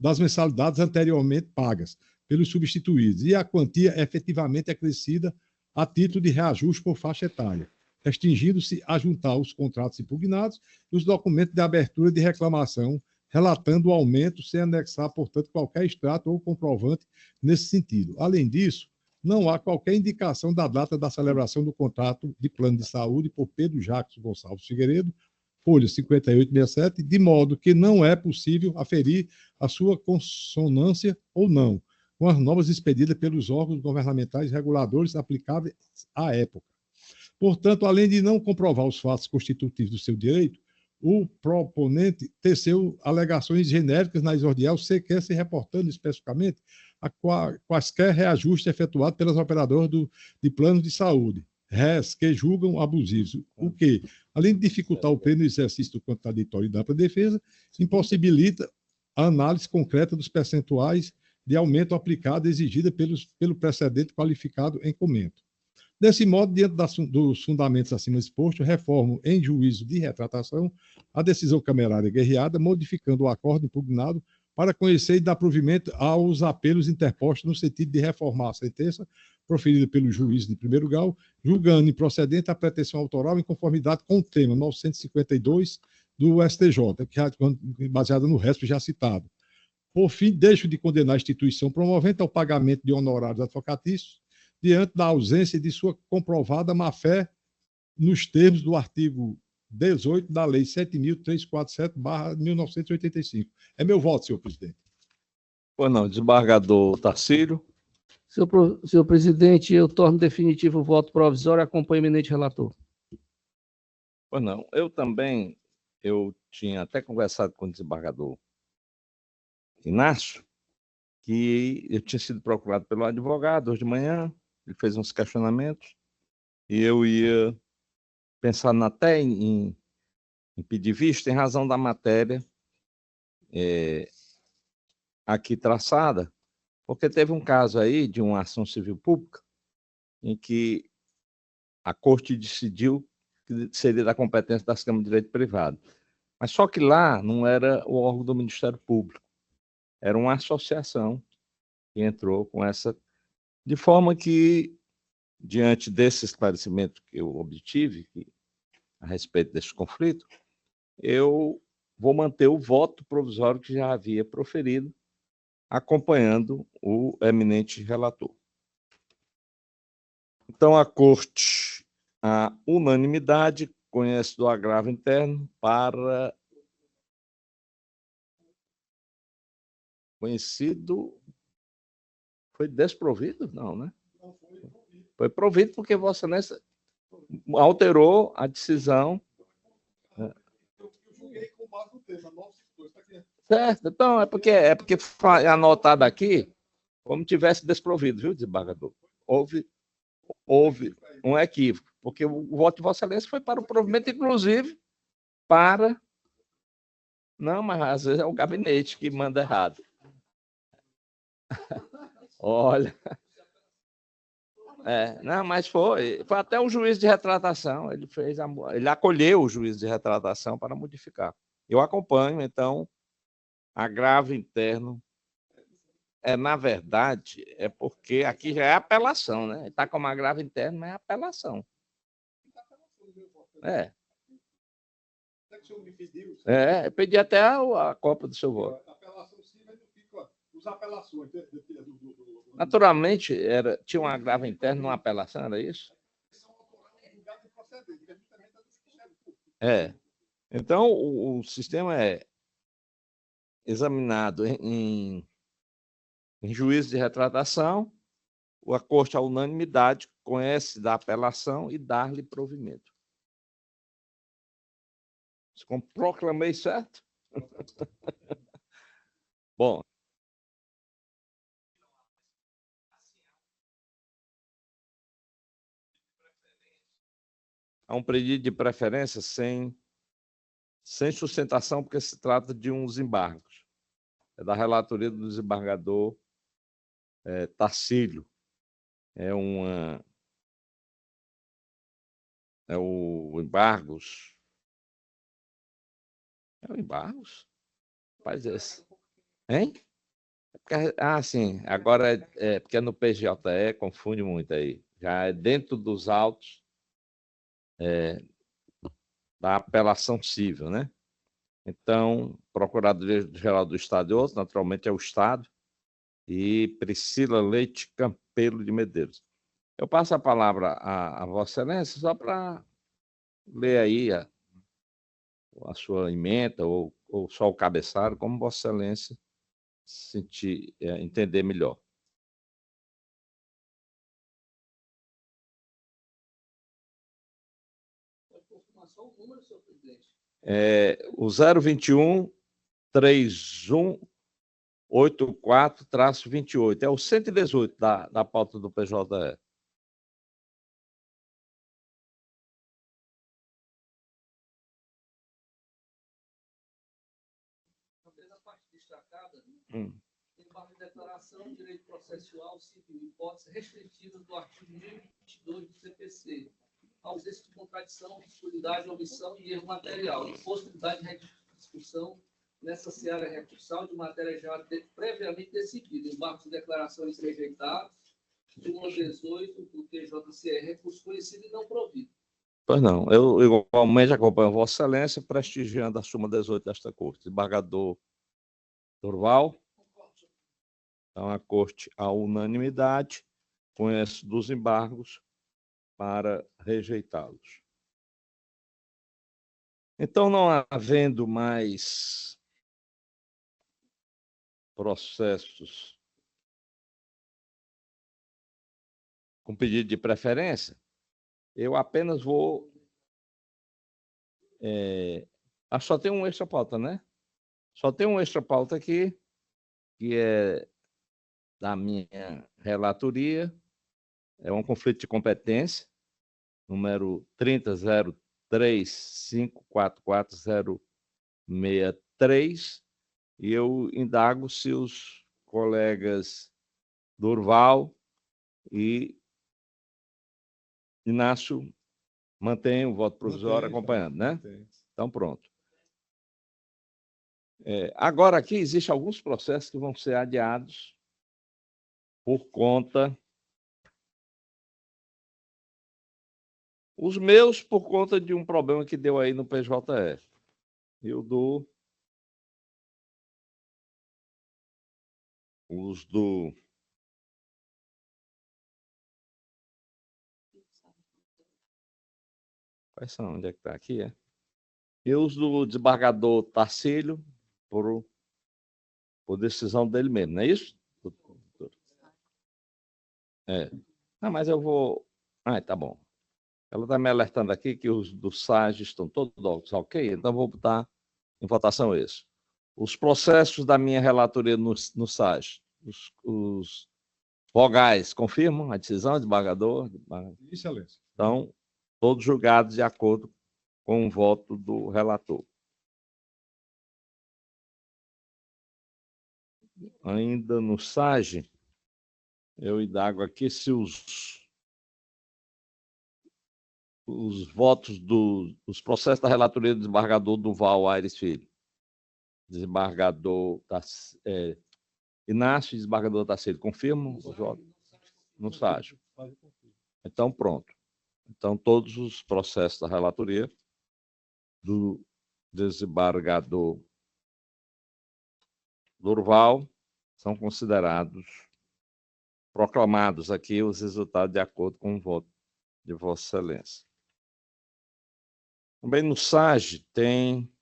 das mensalidades anteriormente pagas pelos substituídos e a quantia efetivamente acrescida a título de reajuste por faixa etária, restringindo-se a juntar os contratos impugnados e os documentos de abertura de reclamação, relatando o aumento sem anexar, portanto, qualquer extrato ou comprovante nesse sentido. Além disso, não há qualquer indicação da data da celebração do contrato de plano de saúde por Pedro Jacques Gonçalves Figueiredo, folha 5867, de modo que não é possível aferir a sua consonância ou não com as normas expedidas pelos órgãos governamentais reguladores aplicáveis à época. Portanto, além de não comprovar os fatos constitutivos do seu direito, o proponente teceu alegações genéricas na exordial, sequer se reportando especificamente a quaisquer reajustes efetuados pelas operadoras de planos de saúde, res que julgam abusivos, o que, além de dificultar o pleno exercício do contraditório e da ampla defesa, impossibilita a análise concreta dos percentuais de aumento aplicado exigida pelo precedente qualificado em comento. Desse modo, diante dos fundamentos acima expostos, reformo em juízo de retratação a decisão camerária guerreada, modificando o acordo impugnado para conhecer e dar provimento aos apelos interpostos no sentido de reformar a sentença proferida pelo juiz de primeiro grau, julgando improcedente a pretensão autoral em conformidade com o tema 952 do STJ, que é baseada no resto já citado. Por fim, deixo de condenar a instituição promovente ao pagamento de honorários advocatícios diante da ausência de sua comprovada má-fé nos termos do artigo 18 da Lei 7.347/1985. É meu voto, senhor presidente. Pois não, desembargador Tarcísio. Senhor presidente, eu torno definitivo o voto provisório e acompanho o eminente relator. Pois não, eu tinha até conversado com o desembargador Inácio, que eu tinha sido procurado pelo advogado hoje de manhã, ele fez uns questionamentos, e eu ia pensar até em pedir vista em razão da matéria aqui traçada, porque teve um caso aí de uma ação civil pública em que a Corte decidiu que seria da competência das câmaras de direito privado. Mas só que lá não era o órgão do Ministério Público, era uma associação que entrou com essa, de forma que, diante desse esclarecimento que eu obtive, que a respeito desse conflito, eu vou manter o voto provisório que já havia proferido, acompanhando o eminente relator. Então, a Corte, a unanimidade, conhece do agravo interno para conhecido. Foi desprovido? Não, né? Foi provido porque Vossa Excelência alterou a decisão. Certo, então é porque foi anotado aqui como tivesse desprovido, viu, desembargador? Houve um equívoco, porque o voto de Vossa Excelência foi para o provimento, inclusive, para... Não, mas às vezes é o gabinete que manda errado. Olha... não, mas foi até o juiz de retratação, ele acolheu o juiz de retratação para modificar. Eu acompanho, então, agravo interno. Na verdade, é porque aqui já é apelação, né? Está como agravo interno, mas é apelação. Eu pedi até a cópia do seu voto. Naturalmente, tinha um agravo interno, uma apelação, era isso? Então, o sistema é examinado em juízo de retratação, a Corte, à unanimidade, conhece da apelação e dá-lhe provimento. Proclamei certo? Bom. Há um pedido de preferência sem sustentação, porque se trata de uns embargos. É da relatoria do desembargador Tarcílio. É o embargos. É o embargos? Faz esse. Hein? Sim. Agora porque é no PJE, confunde muito aí. Já é dentro dos autos da apelação civil, né? Então, Procurador-Geral do Estado e outros, naturalmente é o Estado, e Priscila Leite Campelo de Medeiros. Eu passo a palavra a Vossa Excelência só para ler aí a sua emenda ou só o cabeçalho, como Vossa Excelência entender melhor. Só o número, senhor presidente. O 021-3184-28. É o 118 da pauta do PJE. A parte destacada, embargo de declaração, direito processual civil, hipóteses restritivas do artigo 1022 do CPC, ausência de contradição, disponibilidade, omissão e erro material, impossibilidade de discussão nessa seara recursal de matéria já previamente decidida, embargos de declarações rejeitados, súmula 18 do TJCE, recurso conhecido e não provido. Pois não, eu igualmente acompanho Vossa Excelência, prestigiando a súmula 18 desta Corte. Desembargador Durval. Então, a Corte, à unanimidade, conhece dos embargos para rejeitá-los. Então, não havendo mais processos com pedido de preferência, eu apenas vou... só tem um extra pauta, né? Só tem um extra pauta aqui, que é da minha relatoria, é um conflito de competência, número 30.03.544.063, e eu indago se os colegas Durval e Inácio mantêm o voto provisório acompanhando, né? Então, pronto. Agora, aqui existem alguns processos que vão ser adiados por conta Os meus, por conta de um problema que deu aí no PJE. Eu dou os do... Quais são? Onde é que está? Aqui, é? E os do desembargador Tarcílio, por decisão dele mesmo, não é isso? É. Ah, mas eu vou... Ah, tá bom. Ela está me alertando aqui que os do SAG estão todos ok, então vou botar em votação esse. Os processos da minha relatoria no SAG, os vogais confirmam a decisão, desembargador? Excelência. Então, todos julgados de acordo com o voto do relator. Ainda no SAG, eu indago aqui se os votos dos processos da relatoria do desembargador Duval Aires Filho, desembargador Inácio e desembargador Tarcílio, confirmam os votos? No SAG. Então, pronto. Então, todos os processos da relatoria do desembargador Durval são considerados, proclamados aqui os resultados de acordo com o voto de Vossa Excelência. Também no SAG tem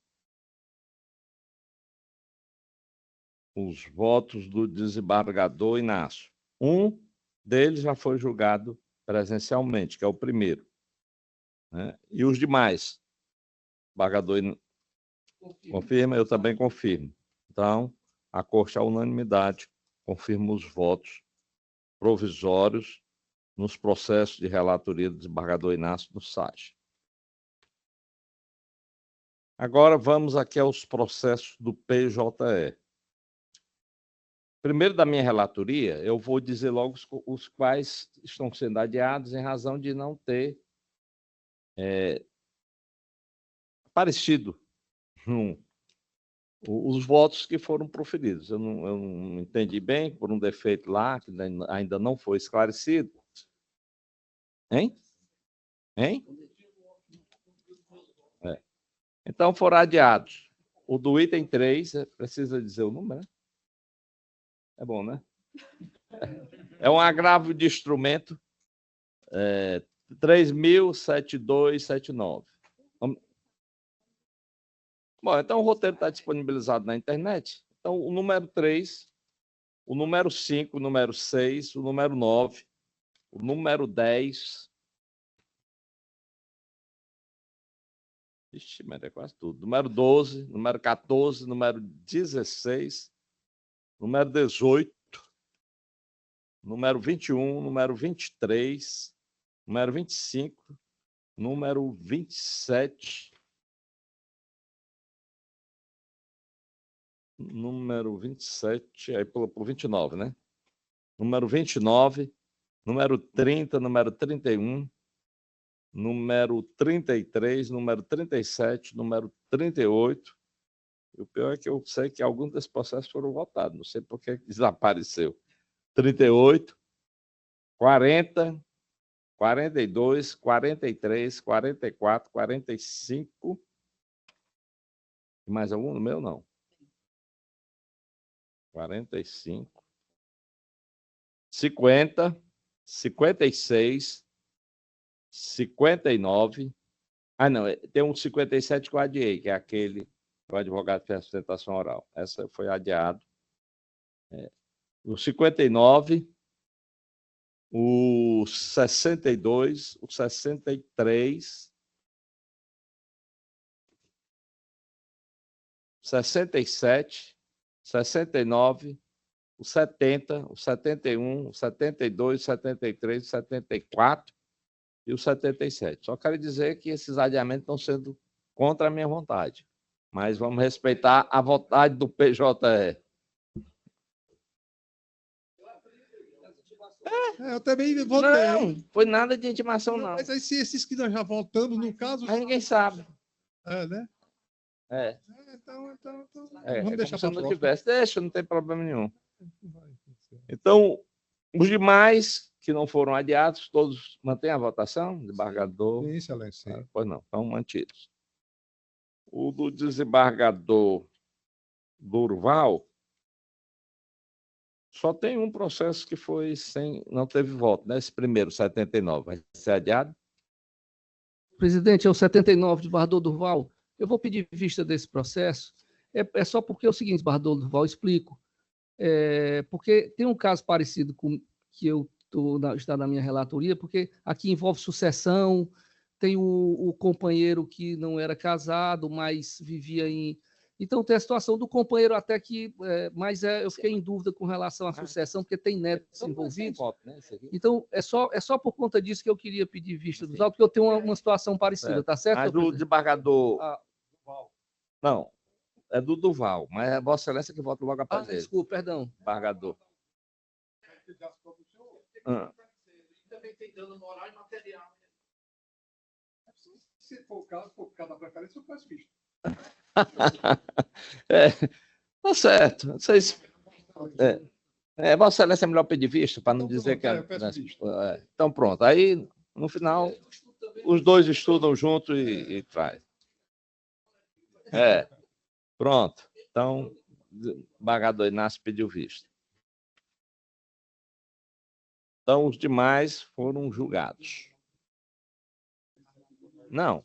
os votos do desembargador Inácio. Um deles já foi julgado presencialmente, que é o primeiro, né? E os demais? O desembargador confirma, eu também confirmo. Então, a Corte, à unanimidade, confirma os votos provisórios nos processos de relatoria do desembargador Inácio do SAG. Agora vamos aqui aos processos do PJE. Primeiro da minha relatoria, eu vou dizer logo os quais estão sendo adiados em razão de não ter aparecido os votos que foram proferidos. Eu não entendi bem, por um defeito lá, que ainda não foi esclarecido. Hein? É. Então, foram adiados. O do item 3, precisa dizer o número, né? É bom, né? É um agravo de instrumento 3.07279. Bom, então o roteiro está disponibilizado na internet. Então, o número 3, o número 5, o número 6, o número 9, o número 10. Ixi, mas é quase tudo. Número 12, número 14, número 16, número 18, número 21, número 23, número 25, número 27, número 27, aí pulou para o 29, né? Número 29, número 30, número 31, número 33, número 37, número 38. E o pior é que eu sei que alguns desses processos foram votados, não sei por que desapareceu. 38, 40, 42, 43, 44, 45. Mais algum no meu? Não. 45, 50, 56, 59. Ah, não, tem um 57 que eu adiei, que é aquele que o advogado fez a sustentação oral. Essa foi adiado. O 59, o 62, o 63, 67, 69, o 70, o 71, o 72, o 73, o 74 e o 77. Só quero dizer que esses adiamentos estão sendo contra a minha vontade, mas vamos respeitar a vontade do PJE. Eu também votei. Não, foi nada de intimação, não. Mas aí, se esses que nós já votamos, no caso... Aí ninguém sabe. Né? Então, vamos deixar para se não tivesse. Deixa, não tem problema nenhum. Então, Os demais que não foram adiados, todos mantêm a votação? Desembargador? Sim, excelência. Sim. Pois não, estão mantidos. O do desembargador Durval, só tem um processo que foi sem, não teve voto, né? Esse primeiro, 79, vai ser adiado? Presidente, é o 79 de Desembargador Durval. Eu vou pedir vista desse processo. É só porque é o seguinte, Desembargador Durval, explico. Porque tem um caso parecido com que está na minha relatoria, porque aqui envolve sucessão, tem o companheiro que não era casado, mas vivia em... Então, tem a situação do companheiro até que... mas eu fiquei em dúvida com relação à sucessão, porque tem netos envolvidos. Então, é só por conta disso que eu queria pedir vista dos autos, porque eu tenho uma situação parecida, tá certo? Mas do desembargador... Não, é do Durval, mas é Vossa Excelência que vota logo após ele. Desculpa, perdão. Desembargador. Também tem dano moral e material. Se for o caso, por cada preferência, eu faço vista. Tá certo. Vocês... Vossa Excelência é melhor pedir vista, para não dizer que... Então, pronto. Aí, no final, os dois estudam junto e traz. Pronto. Então, o desembargador Inácio pediu vista. Então, os demais foram julgados. Não,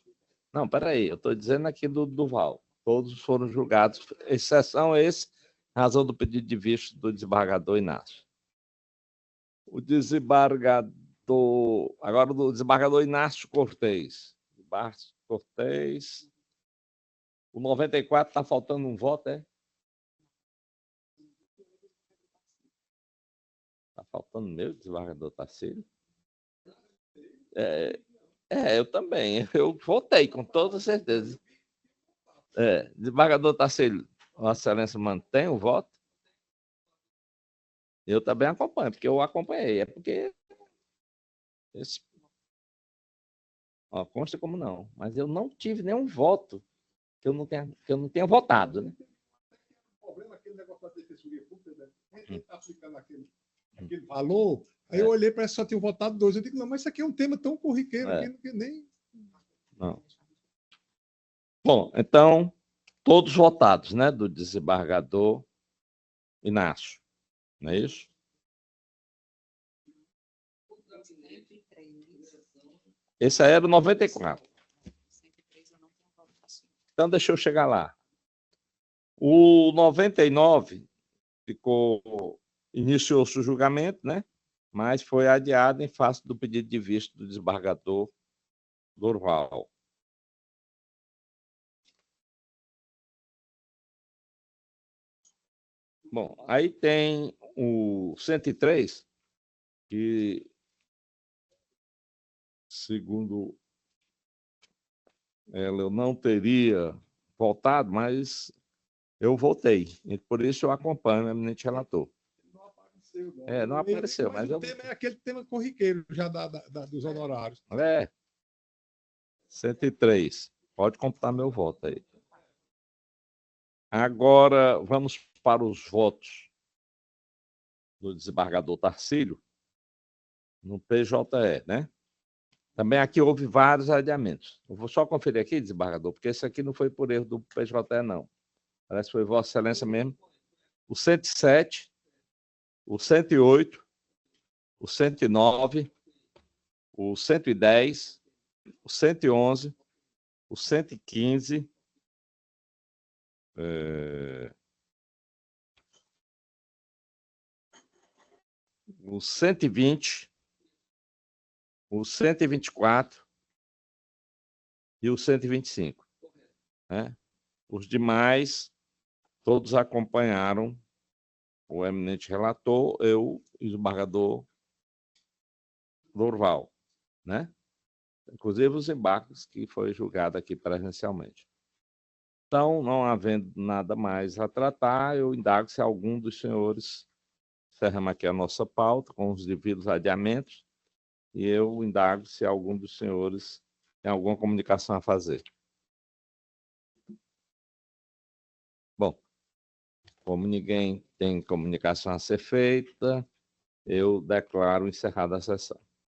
peraí, eu estou dizendo aqui do Durval. Todos foram julgados, exceção esse, razão do pedido de vista do desembargador Inácio. O desembargador... Agora, do desembargador Inácio Cortez. O 94 está faltando um voto, é? Está faltando meu desembargador Tarcílio? Eu também. Eu votei, com toda certeza. Desembargador Tarcílio, Vossa Excelência mantém o voto? Eu também acompanho, porque eu acompanhei. É porque... consta como não. Mas eu não tive nenhum voto que eu não tenha votado, né? O problema é aquele negócio da defensoria pública, né? Quem está aplicando aquele valor, aí eu olhei para só tinha votado 2. Eu digo, não, mas isso aqui é um tema tão corriqueiro que nem... Não. Bom, então, todos votados, né? Do desembargador Inácio. Não é isso? Esse aí era o 94. Então, deixa eu chegar lá. O 99 iniciou-se o julgamento, né? Mas foi adiado em face do pedido de vista do desembargador Durval. Bom, aí tem o 103, que, segundo ela, eu não teria votado, mas eu votei. E por isso eu acompanho o eminente relator. Não apareceu, mas o tema é aquele tema corriqueiro já dos honorários. 103. Pode computar meu voto aí. Agora, vamos para os votos do desembargador Tarcílio no PJE, né? Também aqui houve vários adiamentos. Eu vou só conferir aqui, desembargador, porque esse aqui não foi por erro do PJE, não. Parece que foi Vossa Excelência mesmo. O 107, o 108, o 109, o 110, o 111, o 115, o 120, o 124 e o 125. Né? Os demais, todos acompanharam o eminente relator, eu e o desembargador Durval, né? Inclusive os embarques que foi julgado aqui presencialmente. Então, não havendo nada mais a tratar, eu indago se algum dos senhores, encerramos aqui a nossa pauta com os devidos adiamentos, e eu indago se algum dos senhores tem alguma comunicação a fazer. Bom, como ninguém tem comunicação a ser feita, eu declaro encerrada a sessão.